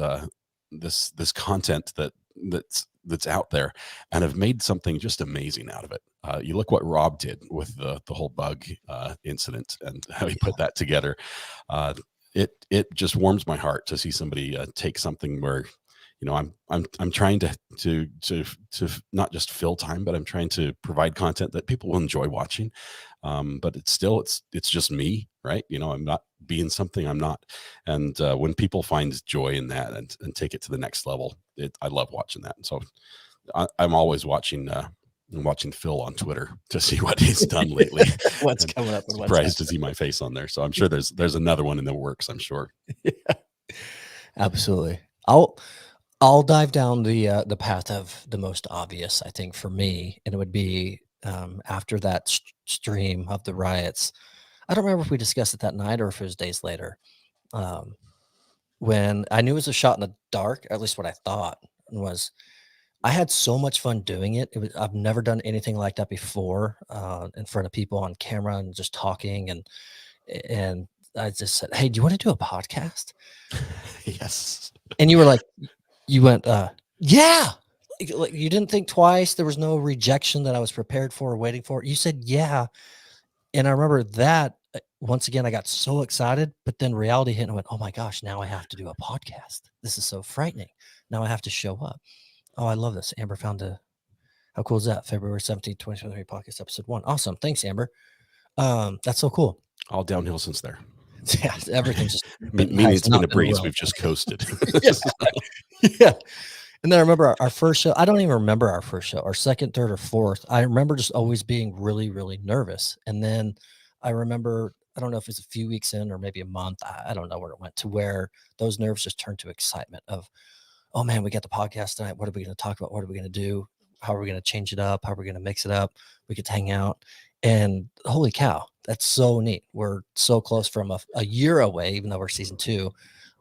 Speaker 1: this content that's out there and have made something just amazing out of it. You look what Rob did with the whole bug incident and how he put that together. It just warms my heart to see somebody take something where, I'm trying to not just fill time, but I'm trying to provide content that people will enjoy watching. But it's just me, right? I'm not being something I'm not. And when people find joy in that and take it to the next level, I love watching that. And so I'm always watching. I'm watching Phil on Twitter to see what he's done lately.
Speaker 2: What's coming up? And
Speaker 1: surprised to see my face on there. So I'm sure there's another one in the works. I'm sure.
Speaker 2: Yeah, absolutely. I'll dive down the path of the most obvious, I think, for me, and it would be after that stream of the riots. I don't remember if we discussed it that night or if it was days later. When I knew it was a shot in the dark, at least what I thought was, I had so much fun doing it. I've never done anything like that before, in front of people on camera and just talking, and I just said, "Hey, do you want to do a podcast?"
Speaker 1: Yes.
Speaker 2: And you were like, you went, yeah. Like, you didn't think twice. There was no rejection that I was prepared for or waiting for. You said, yeah. And I remember that once again, I got so excited, but then reality hit and I went, oh my gosh, now I have to do a podcast. This is so frightening. Now I have to show up. Oh, I love this. Amber found how cool is that? February 17th, 2023 podcast episode 1. Awesome. Thanks, Amber. That's so cool.
Speaker 1: All downhill since there.
Speaker 2: Yeah, everything's just
Speaker 1: meaning it's been a breeze. We've just coasted.
Speaker 2: Yeah. And then I remember our first show. I don't even remember our first show, our second, third, or fourth. I remember just always being really, really nervous. And then I remember, I don't know if it's a few weeks in or maybe a month. I don't know where it went, to where those nerves just turned to excitement of, oh man, we got the podcast tonight. What are we going to talk about? What are we going to do? How are we going to change it up? How are we going to mix it up? We get to hang out. And holy cow, that's so neat. We're so close from a year away, even though we're season 2.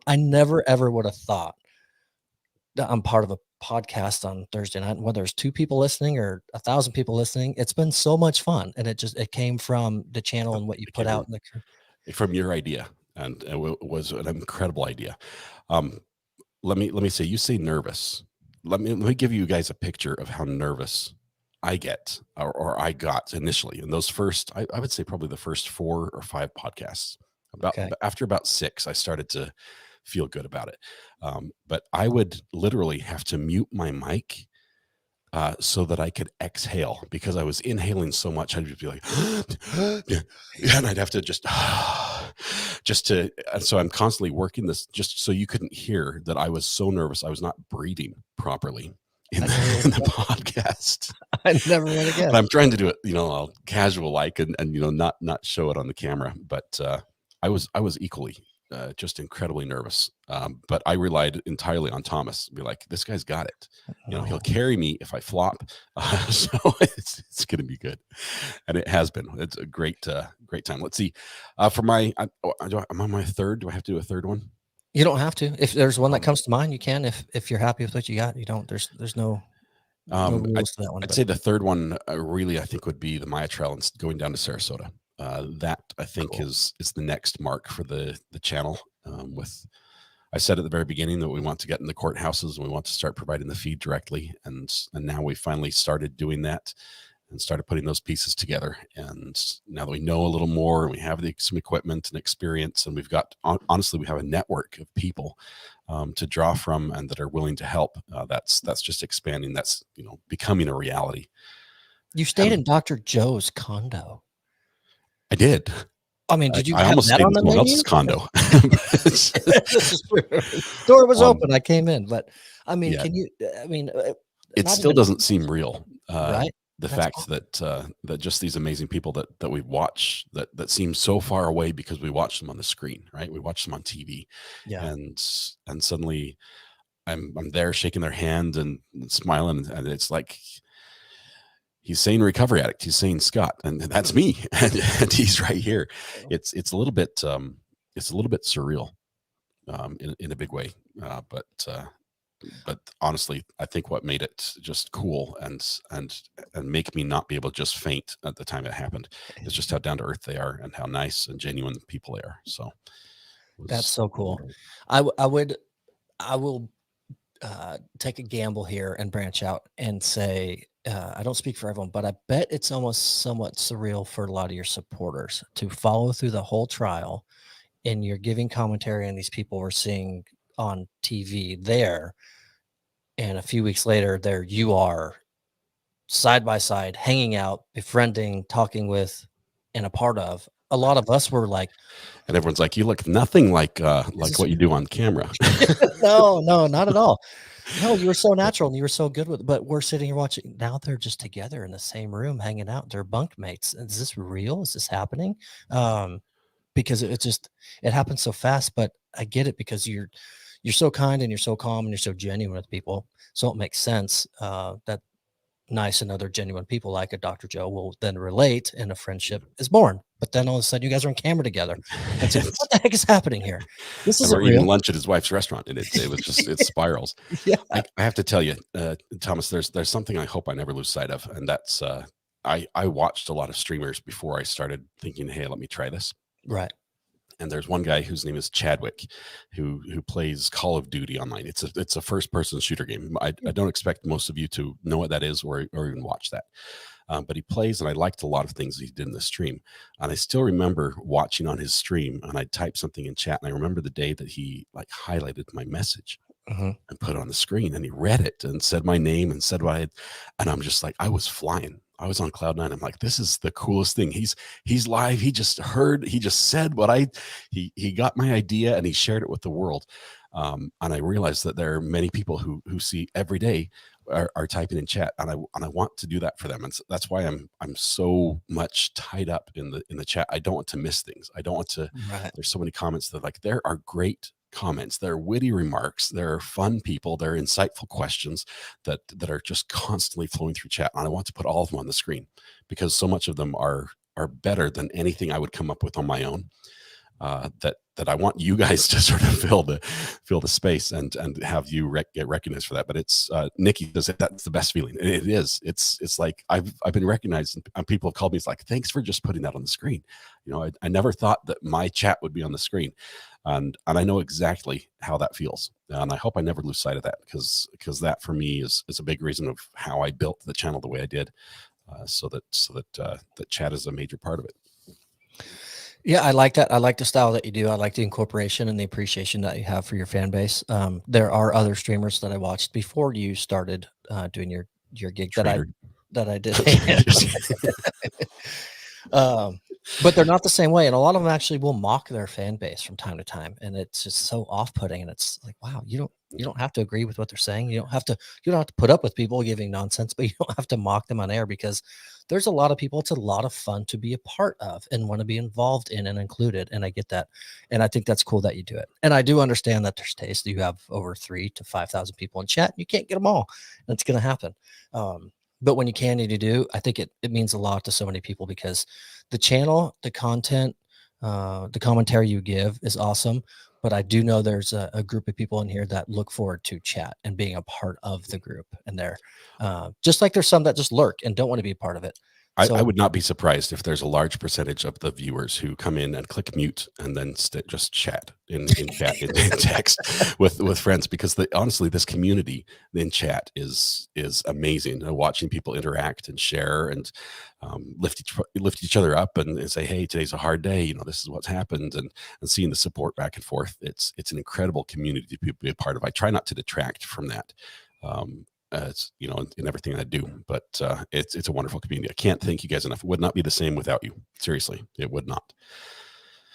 Speaker 2: I never, ever would have thought that I'm part of a podcast on Thursday night, whether there's 2 people listening or 1,000 people listening. It's been so much fun. And it came from the channel and what you put out in
Speaker 1: from your idea. And it was an incredible idea. Let me say, you say nervous. Let me give you guys a picture of how nervous I get or I got initially in those first, I would say probably the first 4 or 5 podcasts. After about 6, I started to feel good about it. But I would literally have to mute my mic so that I could exhale, because I was inhaling so much. I'd just be like, and I'd have to just to. So I'm constantly working this just so you couldn't hear that I was so nervous. I was not breathing properly in the podcast.
Speaker 2: I never would have guessed.
Speaker 1: I'm trying to do it, casual like, and not show it on the camera. But I was equally just incredibly nervous. But I relied entirely on Thomas. Be like, this guy's got it. He'll carry me if I flop. So it's going to be good. And it has been. It's a great time. Let's see. For I'm on my third. Do I have to do a third one?
Speaker 2: You don't have to. If there's one that comes to mind, you can. If you're happy with what you got, you don't. There's no rules to that one.
Speaker 1: I'd say the third one really, I think, would be the Maya Trail and going down to Sarasota. That I think is the next mark for the channel. I said at the very beginning that we want to get in the courthouses and we want to start providing the feed directly, and now we finally started doing that and started putting those pieces together. And now that we know a little more and we have some equipment and experience, and we've got, honestly, we have a network of people to draw from and that are willing to help. That's just expanding. That's becoming a reality.
Speaker 2: You stayed in Dr. Joe's condo.
Speaker 1: I did.
Speaker 2: I mean, did you?
Speaker 1: I almost stayed in someone else's condo.
Speaker 2: Door was open. I came in, but I mean,
Speaker 1: yeah.
Speaker 2: can you? I mean,
Speaker 1: it still doesn't seem real,
Speaker 2: right?
Speaker 1: the
Speaker 2: That's
Speaker 1: fact that just these amazing people that we watch that seem so far away because we watch them on the screen, right? We watch them on TV,
Speaker 2: yeah.
Speaker 1: and suddenly I'm there shaking their hand and smiling, and it's like he's saying recovery addict, he's saying Scott, and that's me, and he's right here. It's a little bit surreal, in a big way, but honestly, I think what made it just cool and make me not be able to just faint at the time it happened is just how down to earth they are and how nice and genuine people they are. So
Speaker 2: That's
Speaker 1: was
Speaker 2: so cool. I will take a gamble here and branch out and say, I don't speak for everyone, but I bet it's almost somewhat surreal for a lot of your supporters to follow through the whole trial, and you're giving commentary on these people we're seeing on TV there. And a few weeks later, there you are, side by side, hanging out, befriending, talking with, and a part of. A lot of us were like,
Speaker 1: and everyone's like, you look nothing like
Speaker 2: "This is
Speaker 1: what you do on camera.
Speaker 2: no, no, not at all. No, you were so natural and you were so good with it. But we're sitting here watching. Now they're just together in the same room, hanging out. They're bunk mates. Is this real? Is this happening? Because it just it happens so fast. But I get it because you're so kind and you're so calm and you're so genuine with people. So it makes sense that nice and other genuine people like a Dr. Joe will then relate and a friendship is born. But then all of a sudden you guys are on camera together. And it's like, what the heck is happening here? This
Speaker 1: And
Speaker 2: isn't
Speaker 1: we're eating
Speaker 2: real.
Speaker 1: lunch at his wife's restaurant, and it was just it spirals.
Speaker 2: Yeah.
Speaker 1: I have to tell you, Thomas, there's something I hope I never lose sight of, and that's I watched a lot of streamers before I started thinking, hey, let me try this.
Speaker 2: Right.
Speaker 1: And there's one guy whose name is Chadwick, who plays Call of Duty online. It's a first person shooter game. I don't expect most of you to know what that is or even watch that. But he plays, and I liked a lot of things he did in the stream. And I still remember watching on his stream, and I'd type something in chat, and I remember the day that he like highlighted my message
Speaker 2: Mhm.
Speaker 1: and put it on the screen, and he read it and said my name and said what I had, and I'm just like, I was flying. I was on cloud nine. I'm like, this is the coolest thing. He's live. He just said what he got my idea and he shared it with the world. And I realized that there are many people who see every day are typing in chat, and I want to do that for them, and so that's why I'm so much tied up in the chat. I don't want to miss things. I don't want to.
Speaker 2: Right.
Speaker 1: There's so many comments that like there are great comments, there are witty remarks, there are fun people, there are insightful questions that are just constantly flowing through chat, and I want to put all of them on the screen because so much of them are better than anything I would come up with on my own. That I want you guys to sort of fill the space and have you get recognized for that. But it's Nikki does it. That's the best feeling. It is. It's like I've been recognized, and people have called me. It's like, thanks for just putting that on the screen. You know, I never thought that my chat would be on the screen, and I know exactly how that feels. And I hope I never lose sight of that because that for me is a big reason of how I built the channel the way I did, so that chat is a major part of it.
Speaker 2: Yeah, I like that. I like the style that you do. I like the incorporation and the appreciation that you have for your fan base. There are other streamers that I watched before you started doing your gig
Speaker 1: Traitor.
Speaker 2: that I did. But they're not the same way, and a lot of them actually will mock their fan base from time to time, and it's just so off-putting. And it's like, wow, you don't have to agree with what they're saying. You don't have to put up with people giving nonsense, but you don't have to mock them on air because there's a lot of people. It's a lot of fun to be a part of and want to be involved in and included. And I get that, and I think that's cool that you do it. And I do understand that there's taste. You have over 3,000 to 5,000 people in chat. You can't get them all. And it's going to happen. But when you can and you do, I think it means a lot to so many people because the channel, the content, the commentary you give is awesome. But I do know there's a group of people in here that look forward to chat and being a part of the group. And they're just like there's some that just lurk and don't want to be a part of it.
Speaker 1: I would not be surprised if there's a large percentage of the viewers who come in and click mute and then just chat in chat in text with friends, because honestly, this community in chat is amazing. Watching people interact and share and lift each other up and say, hey, today's a hard day. You know, this is what's happened, and seeing the support back and forth. It's an incredible community to be a part of. I try not to detract from that. It's, you know, in everything I do, but it's a wonderful community. I can't thank you guys enough. It would not be the same without you. Seriously, it would not.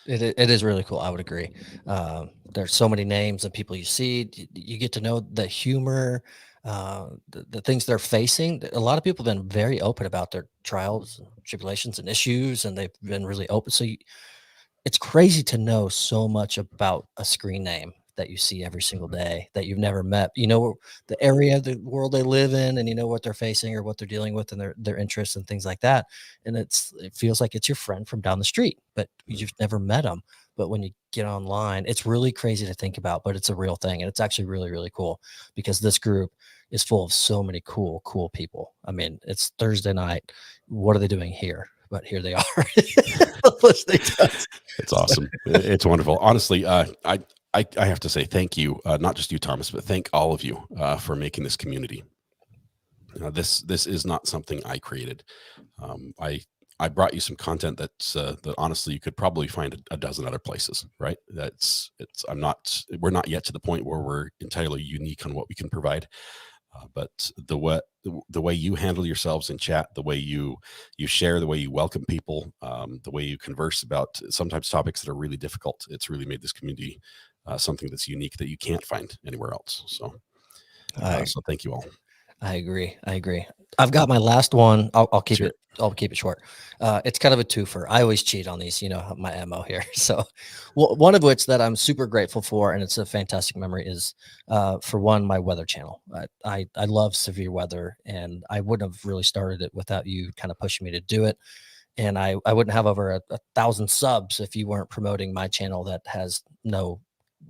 Speaker 2: It is really cool. I would agree. There's so many names and people you see. You get to know the humor, the things they're facing. A lot of people have been very open about their trials and tribulations and issues, and they've been really open. So it's crazy to know so much about a screen name that you see every single day that you've never met. You know the area, the world they live in, and you know what they're facing or what they're dealing with, and their interests and things like that. And it feels like it's your friend from down the street, but you've never met them. But when you get online, it's really crazy to think about, but it's a real thing, and it's actually really, really cool because this group is full of so many cool people. I mean, it's Thursday night. What are they doing here? But here they are. Listening to us.
Speaker 1: It's awesome. It's wonderful. Honestly, I have to say thank you, not just you, Thomas, but thank all of you for making this community. This is not something I created. I brought you some content that honestly you could probably find a dozen other places, right? We're not yet to the point where we're entirely unique on what we can provide. But the way you handle yourselves in chat, the way you share, the way you welcome people, the way you converse about sometimes topics that are really difficult, it's really made this community something that's unique that you can't find anywhere else. So thank you all.
Speaker 2: I agree. I've got my last one. I'll keep it. I'll keep it short. It's kind of a twofer. I always cheat on these, my MO here. So, one of which that I'm super grateful for, and it's a fantastic memory, is for one, my weather channel. I love severe weather, and I wouldn't have really started it without you kind of pushing me to do it. And I wouldn't have over 1,000 subs if you weren't promoting my channel that has no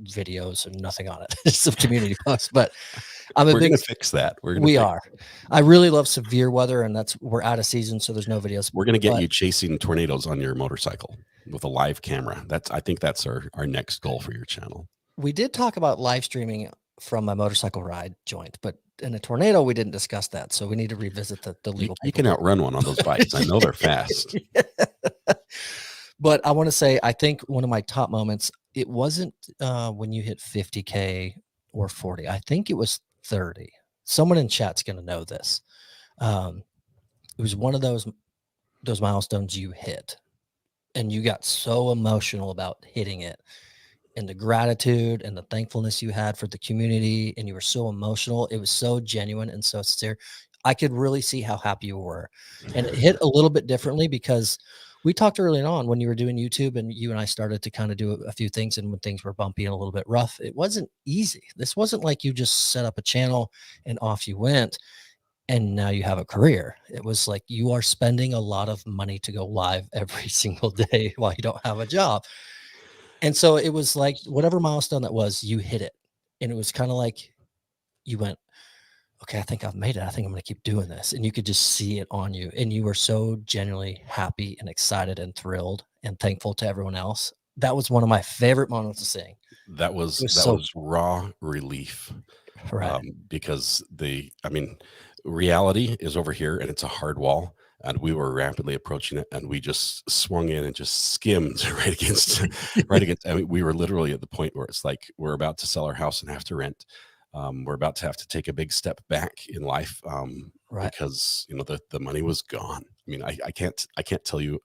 Speaker 2: videos and nothing on it. It's some community posts, but
Speaker 1: we're gonna fix that.
Speaker 2: We are. I really love severe weather, and we're out of season, so there's no videos.
Speaker 1: We're gonna get you chasing tornadoes on your motorcycle with a live camera. I think that's our next goal for your channel.
Speaker 2: We did talk about live streaming from my motorcycle ride joint, but in a tornado, we didn't discuss that. So we need to revisit the legal.
Speaker 1: You can outrun one on those bikes. I know they're fast.
Speaker 2: But I want to say, I think one of my top moments, it wasn't when you hit 50K or 40. I think it was 30. Someone in chat's going to know this. It was one of those milestones you hit, and you got so emotional about hitting it, and the gratitude and the thankfulness you had for the community, and you were so emotional. It was so genuine and so sincere. I could really see how happy you were. And it hit a little bit differently because we talked early on when you were doing YouTube, and you and I started to kind of do a few things. And when things were bumpy and a little bit rough, it wasn't easy. This wasn't like you just set up a channel and off you went, and now you have a career. It was like you are spending a lot of money to go live every single day while you don't have a job. And so it was like whatever milestone that was, you hit it. And it was kind of like you went, okay, I think I've made it. I think I'm going to keep doing this. And you could just see it on you. And you were so genuinely happy and excited and thrilled and thankful to everyone else. That was one of my favorite moments of seeing.
Speaker 1: That was raw relief.
Speaker 2: Right.
Speaker 1: Because reality is over here and it's a hard wall. And we were rapidly approaching it, and we just swung in and just skimmed right against. I mean, we were literally at the point where it's like we're about to sell our house and have to rent. We're about to have to take a big step back in life,
Speaker 2: Right.
Speaker 1: because the money was gone. I mean, I can't tell you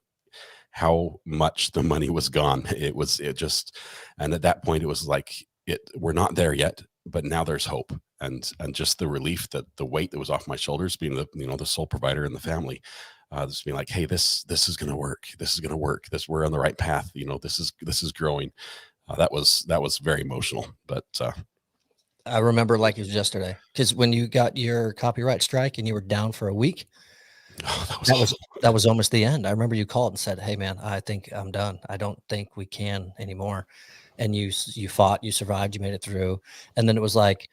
Speaker 1: how much the money was gone. And at that point, it was like we're not there yet, but now there's hope. And just the relief, that the weight that was off my shoulders, being the sole provider in the family, just being like, hey, this is going to work. This is going to work. We're on the right path. This is growing. That was very emotional. But
Speaker 2: I remember like it was yesterday, because when you got your copyright strike and you were down for a week, that was almost the end. I remember you called and said, hey man, I think I'm done. I don't think we can anymore. And you fought, you survived, you made it through. And then it was like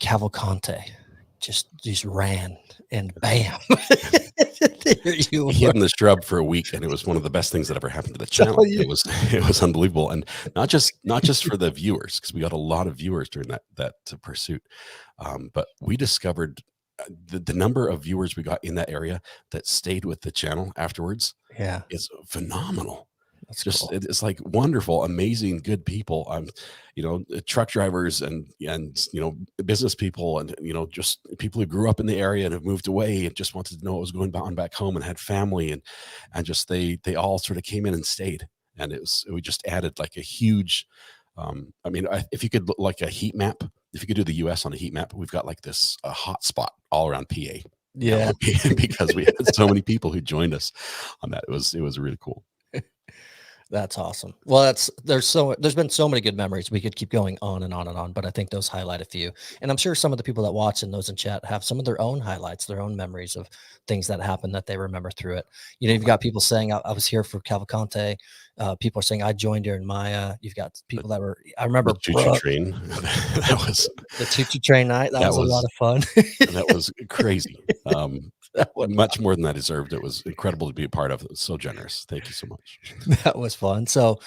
Speaker 2: Cavalcante just ran, and bam. There you
Speaker 1: hid in the shrub for a week, and it was one of the best things that ever happened to the channel. It was unbelievable. And not just for the viewers, because we got a lot of viewers during that pursuit, but we discovered the number of viewers we got in that area that stayed with the channel afterwards is phenomenal. That's just cool. It's like wonderful, amazing, good people. Truck drivers and business people, and just people who grew up in the area and have moved away and just wanted to know what was going on back home and had family, and just they all sort of came in and stayed. And we just added like a huge I mean, if you could look like a heat map, if you could do the U.S. on a heat map, we've got like this hot spot all around PA.
Speaker 2: Yeah.
Speaker 1: Because we had so many people who joined us on that. It was really cool.
Speaker 2: That's awesome. Well, there's been so many good memories. We could keep going on and on and on, but I think those highlight a few. And I'm sure some of the people that watch and those in chat have some of their own highlights, their own memories of things that happened that they remember through it. You know, you've got people saying I was here for Cavalcante. People are saying I joined during Maya. You've got people that were, I remember
Speaker 1: the choo-choo train. That was
Speaker 2: the choo-choo train night. That was a lot of fun.
Speaker 1: That was crazy. Much more than I deserved. It was incredible to be a part of. It was so generous. Thank you so much.
Speaker 2: That was fun. So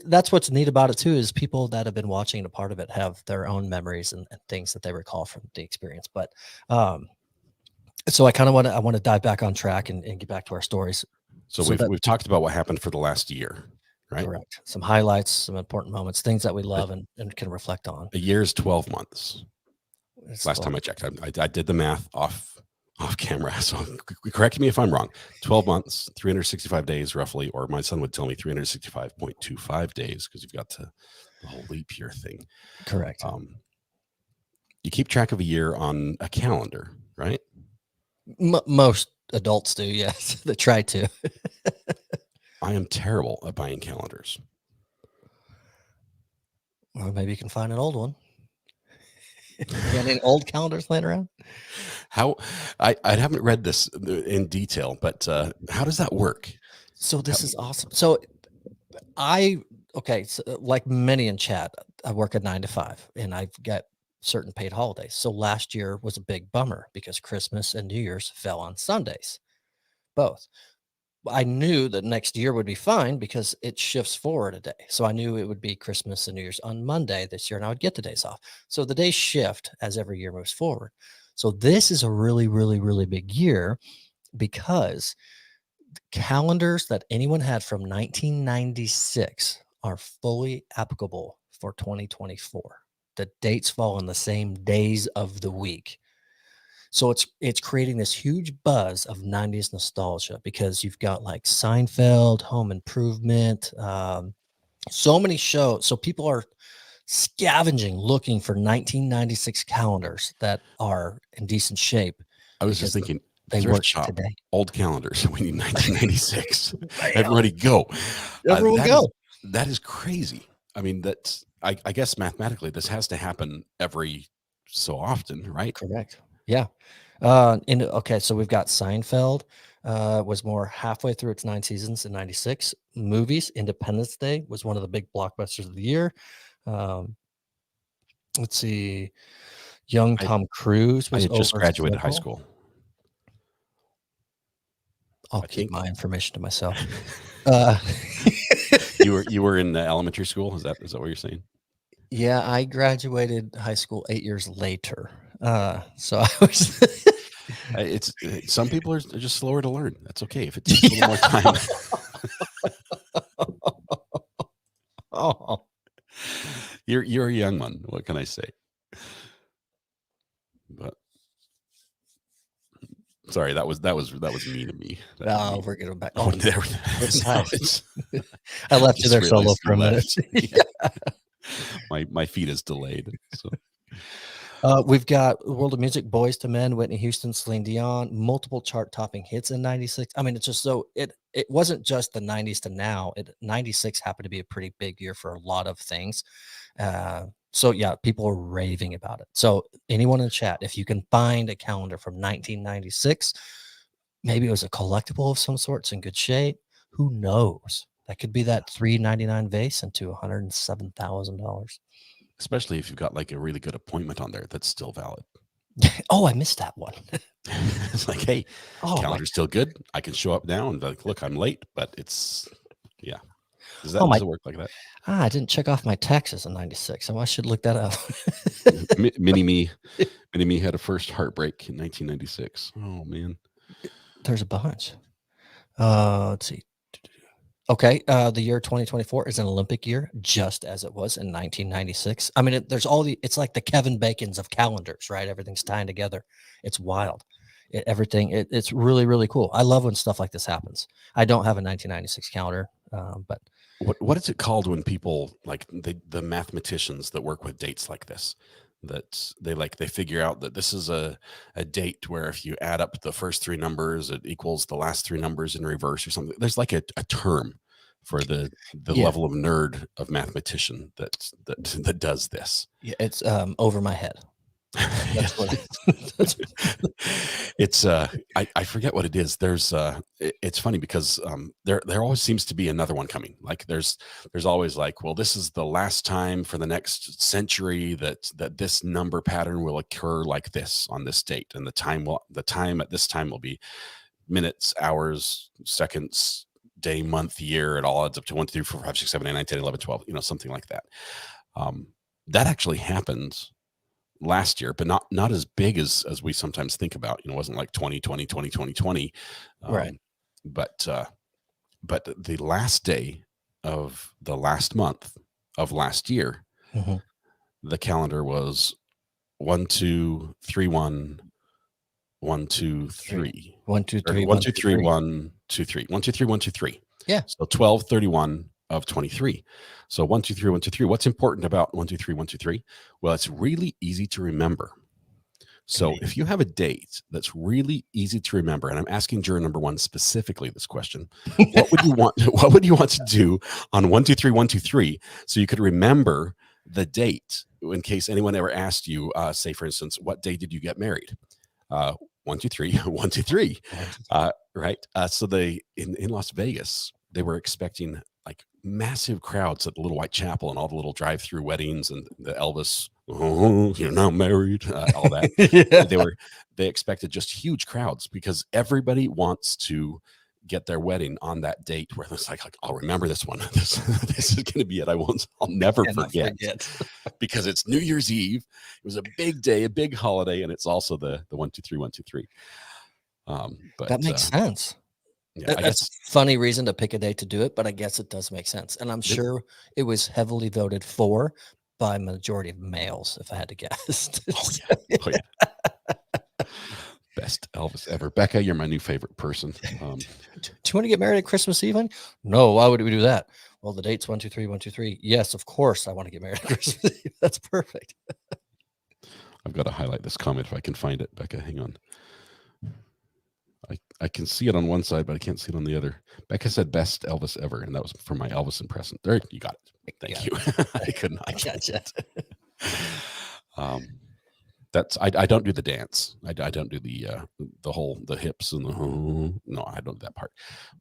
Speaker 2: that's what's neat about it too, is people that have been watching and a part of it have their own memories and things that they recall from the experience. But so I kind of want to dive back on track and get back to our stories.
Speaker 1: So we've talked about what happened for the last year, right?
Speaker 2: Correct. Some highlights, some important moments, things that we love and can reflect on.
Speaker 1: A year is 12 months. Last time I checked, I did the math off camera. So correct me if I'm wrong. 12 months, 365 days roughly, or my son would tell me 365.25 days because you've got the whole leap year thing.
Speaker 2: Correct.
Speaker 1: You keep track of a year on a calendar, right?
Speaker 2: Most adults do, yes. They try to.
Speaker 1: I am terrible at buying calendars.
Speaker 2: Or maybe you can find an old one. You got any old calendars laying around?
Speaker 1: I haven't read this in detail, but how does that work?
Speaker 2: So this is awesome. So so like many in chat, I work a 9 to 5 and I've got certain paid holidays. So last year was a big bummer because Christmas and New Year's fell on Sundays, both. I knew that next year would be fine because it shifts forward a day. So I knew it would be Christmas and New Year's on Monday this year, and I would get the days off. So the days shift as every year moves forward. So this is a really, really, really big year because calendars that anyone had from 1996 are fully applicable for 2024. The dates fall on the same days of the week. So it's creating this huge buzz of 90s nostalgia because you've got like Seinfeld, Home Improvement, so many shows. So people are scavenging, looking for 1996 calendars that are in decent shape.
Speaker 1: I was just thinking,
Speaker 2: they work today.
Speaker 1: Old calendars. We need 1996. Everybody go.
Speaker 2: Everyone go.
Speaker 1: That is crazy. I mean, I guess mathematically this has to happen every so often, right?
Speaker 2: Correct. Yeah. Okay, so we've got Seinfeld, was more halfway through its 9 seasons in 96. Movies, Independence Day was one of the big blockbusters of the year. Let's see. Young Tom Cruise was
Speaker 1: just graduated high school.
Speaker 2: I'll keep my information to myself.
Speaker 1: You were in elementary school? Is that what you're saying?
Speaker 2: Yeah, I graduated high school 8 years later. So I was
Speaker 1: it's some people are just slower to learn. That's okay if it takes a little more time.
Speaker 2: Oh,
Speaker 1: you're a young one. What can I say? But sorry, that was mean of me.
Speaker 2: No, we're getting back.
Speaker 1: Oh, there.
Speaker 2: I left you there solo for a minute.
Speaker 1: Yeah. My feed is delayed. So.
Speaker 2: We've got World of Music, Boyz II Men, Whitney Houston, Celine Dion, multiple chart-topping hits in 96. I mean, it's just so it wasn't just the 90s to now. 96 happened to be a pretty big year for a lot of things. So yeah, people are raving about it. So anyone in the chat, if you can find a calendar from 1996, maybe it was a collectible of some sort, it's in good shape. Who knows? That could be that $399 vase into $107,000.
Speaker 1: Especially if you've got like a really good appointment on there that's still valid.
Speaker 2: Oh, I missed that one.
Speaker 1: It's like, hey, calendar's still good. I can show up now and like, look, I'm late, but it's yeah. Does it work like that?
Speaker 2: I didn't check off my taxes in 96, so I should look that up.
Speaker 1: Mini me had a first heartbreak in 1996. Oh man.
Speaker 2: There's a bunch. Let's see. Okay, the year 2024 is an Olympic year, just as it was in 1996. I mean, it's like the Kevin Bacons of calendars, right? Everything's tying together. It's wild. It's really, really cool. I love when stuff like this happens. I don't have a 1996 calendar, but
Speaker 1: what is it called when people like the mathematicians that work with dates like this, that they figure out that this is a date where if you add up the first three numbers, it equals the last three numbers in reverse or something. There's like a term for the
Speaker 2: Yeah.
Speaker 1: level of nerd of mathematician that does this.
Speaker 2: Yeah, it's over my head. That's what
Speaker 1: It's I forget what it is. There's it's funny because there always seems to be another one coming. Like there's always like, well, this is the last time for the next century that this number pattern will occur like this on this date, and the time at this time will be minutes, hours, seconds, day, month, year. It all adds up to 1, 2, 3, 4, 5, 6, 7, 8, 9, 10, 11, 12, something like that. That actually happened last year, but not as big as we sometimes think about. It wasn't like 2020 2020.
Speaker 2: Right.
Speaker 1: But the last day of the last month of last year, the calendar was 1 2 3 1 1 2 3
Speaker 2: 1 2 3
Speaker 1: 1 2 3 1 2 3 1 2 3 1 2 3.
Speaker 2: Yeah.
Speaker 1: So 12/31 of 23. So 1 2 3 1 2 3. What's important about 1 2 3 1 2 3? Well, it's really easy to remember. So if you have a date that's really easy to remember, and I'm asking juror number 1 specifically this question, what would you want to do on 1 2 3 1 2 3 so you could remember the date in case anyone ever asked you, say for instance, what day did you get married? 1 2 3 1 2 3. Right. So in Las Vegas, they were expecting like massive crowds at the Little White Chapel and all the little drive-through weddings and the Elvis, oh, you're now married, all that. Yeah. They expected just huge crowds because everybody wants to get their wedding on that date where it's like I'll remember this one. This is going to be it. I'll never forget because it's New Year's Eve. It was a big day, a big holiday, and it's also the 1 2 3 1 2 3. But
Speaker 2: that makes sense. Yeah, that's a funny reason to pick a date to do it, but I guess it does make sense. And I'm sure it was heavily voted for by a majority of males, if I had to guess.
Speaker 1: Oh, yeah. Best Elvis ever. Becca, you're my new favorite person.
Speaker 2: Do you want to get married at Christmas Eve? No, why would we do that? Well, the date's 1 2 3 1 2 3. Yes, of course I want to get married at Christmas Eve. That's perfect.
Speaker 1: I've got to highlight this comment if I can find it. Becca, hang on. I can see it on one side, but I can't see it on the other. Becca said best Elvis ever, and that was for my Elvis impression. There, you got it. Thank you. I couldn't. I
Speaker 2: gotcha.
Speaker 1: I don't do the dance. I don't do the hips and no, I don't do that part.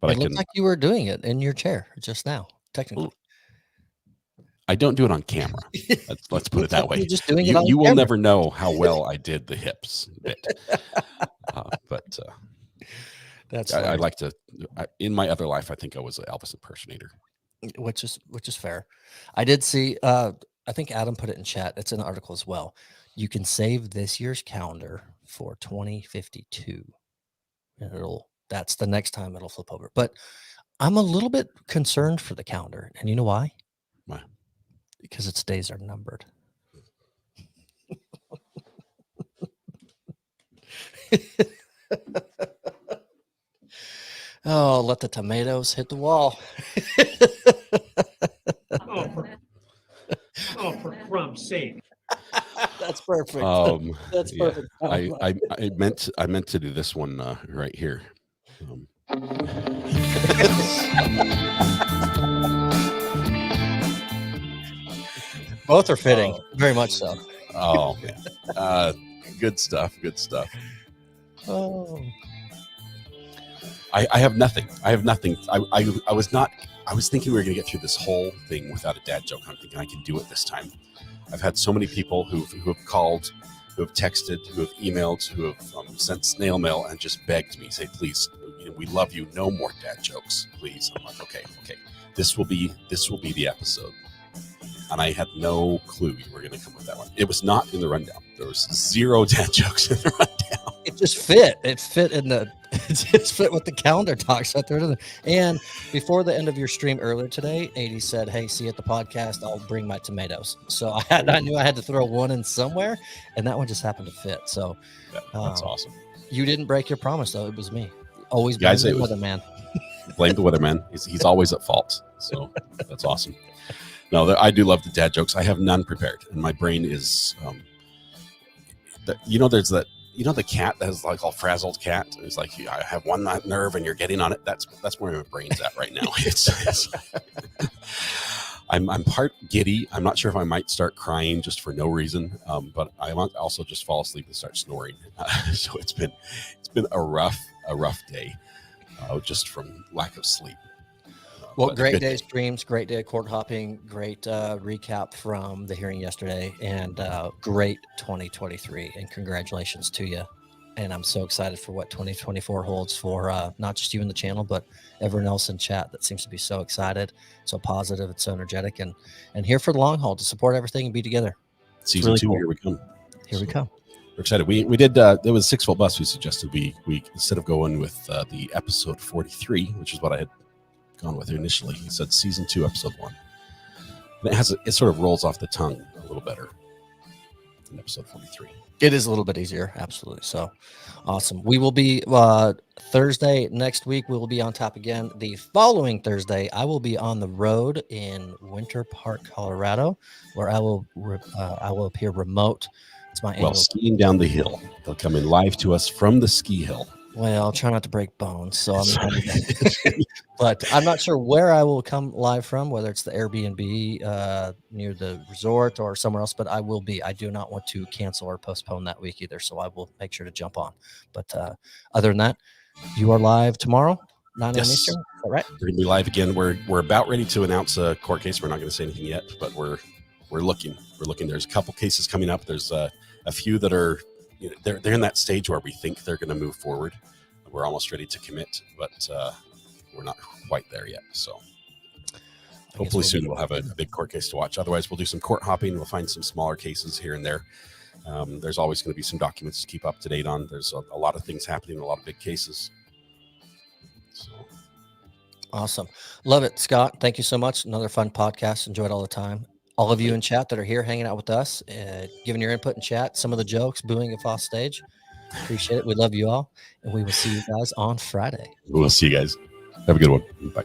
Speaker 1: But
Speaker 2: it looked like you were doing it in your chair just now, technically.
Speaker 1: I don't do it on camera. Let's put it that way.
Speaker 2: You're just doing
Speaker 1: you will never know how well I did the hips bit. But
Speaker 2: that's
Speaker 1: I like to. In my other life, I think I was an Elvis impersonator,
Speaker 2: which is fair. I did see. I think Adam put it in chat. It's in the article as well. You can save this year's calendar for 2052. And that's the next time it'll flip over. But I'm a little bit concerned for the calendar, and you know why?
Speaker 1: Why?
Speaker 2: Because its days are numbered. Oh, let the tomatoes hit the wall.
Speaker 3: For crumb's sake.
Speaker 2: That's perfect. That's perfect.
Speaker 1: I meant to do this one right here.
Speaker 2: Both are fitting, very much so.
Speaker 1: Oh man, good stuff. Good stuff.
Speaker 2: Oh,
Speaker 1: I have nothing. I was thinking we were going to get through this whole thing without a dad joke. I'm thinking I can do it this time. I've had so many people who have called, who have texted, who have emailed, who have sent snail mail and just begged me, say, please, we love you. No more dad jokes, please. I'm like, okay. This will be the episode. And I had no clue you were going to come with that one. It was not in the rundown. There was 0 dad jokes in the rundown.
Speaker 2: It just fit. It fit in the. It just fit with the calendar talks out there. And before the end of your stream earlier today, 80 said, "Hey, see you at the podcast. I'll bring my tomatoes." So I knew I had to throw one in somewhere, and that one just happened to fit. So
Speaker 1: that's awesome.
Speaker 2: You didn't break your promise, though. It was me. Always
Speaker 1: guys.
Speaker 2: Another man.
Speaker 1: Blame the weatherman. He's always at fault. So that's awesome. No, I do love the dad jokes. I have none prepared, and my brain is, there's that, the cat that is like all frazzled cat. It's like, I have one nerve, and you're getting on it. That's where my brain's at right now. I'm part giddy. I'm not sure if I might start crying just for no reason, but I might also just fall asleep and start snoring. So it's been a rough day, just from lack of sleep.
Speaker 2: Well, great day streams, great day of court hopping, great recap from the hearing yesterday, and great 2023. And congratulations to you. And I'm so excited for what 2024 holds for not just you in the channel, but everyone else in chat that seems to be so excited, so positive, and so energetic, and here for the long haul to support everything and be together.
Speaker 1: Season really 2, cool. Here we come.
Speaker 2: Here we come.
Speaker 1: We're excited. We did. There was 6 Volt Bus. We suggested we instead of going with the episode 43, which is what I had gone with initially. He said season 2, episode 1. And it sort of rolls off the tongue a little better than episode 43.
Speaker 2: It is a little bit easier, absolutely. So awesome. We will be Thursday next week. We will be on top again. The following Thursday, I will be on the road in Winter Park, Colorado, where I will appear remote. It's my annual
Speaker 1: skiing down the hill. They'll come in live to us from the ski hill.
Speaker 2: Well, I'll try not to break bones. So but I'm not sure where I will come live from, whether it's the Airbnb near the resort or somewhere else, but I will be. I do not want to cancel or postpone that week either. So I will make sure to jump on. But other than that, you are live tomorrow, 9 a.m. Eastern. Is that right?
Speaker 1: We're going to be live again. We're about ready to announce a court case. We're not going to say anything yet, but we're looking. There's a couple cases coming up. There's a few that are, they're in that stage where we think they're going to move forward. We're almost ready to commit, but we're not quite there yet. So hopefully soon we'll have a big court case to watch. Otherwise, we'll do some court hopping. We'll find some smaller cases here and there. There's always going to be some documents to keep up to date on. There's a lot of things happening, a lot of big cases. So.
Speaker 2: Awesome. Love it, Scott. Thank you so much. Another fun podcast. Enjoyed all the time. All of you in chat that are here hanging out with us, giving your input in chat, some of the jokes, booing if off stage. Appreciate it. We love you all. And we will see you guys on Friday.
Speaker 1: We'll see you guys. Have a good one. Bye.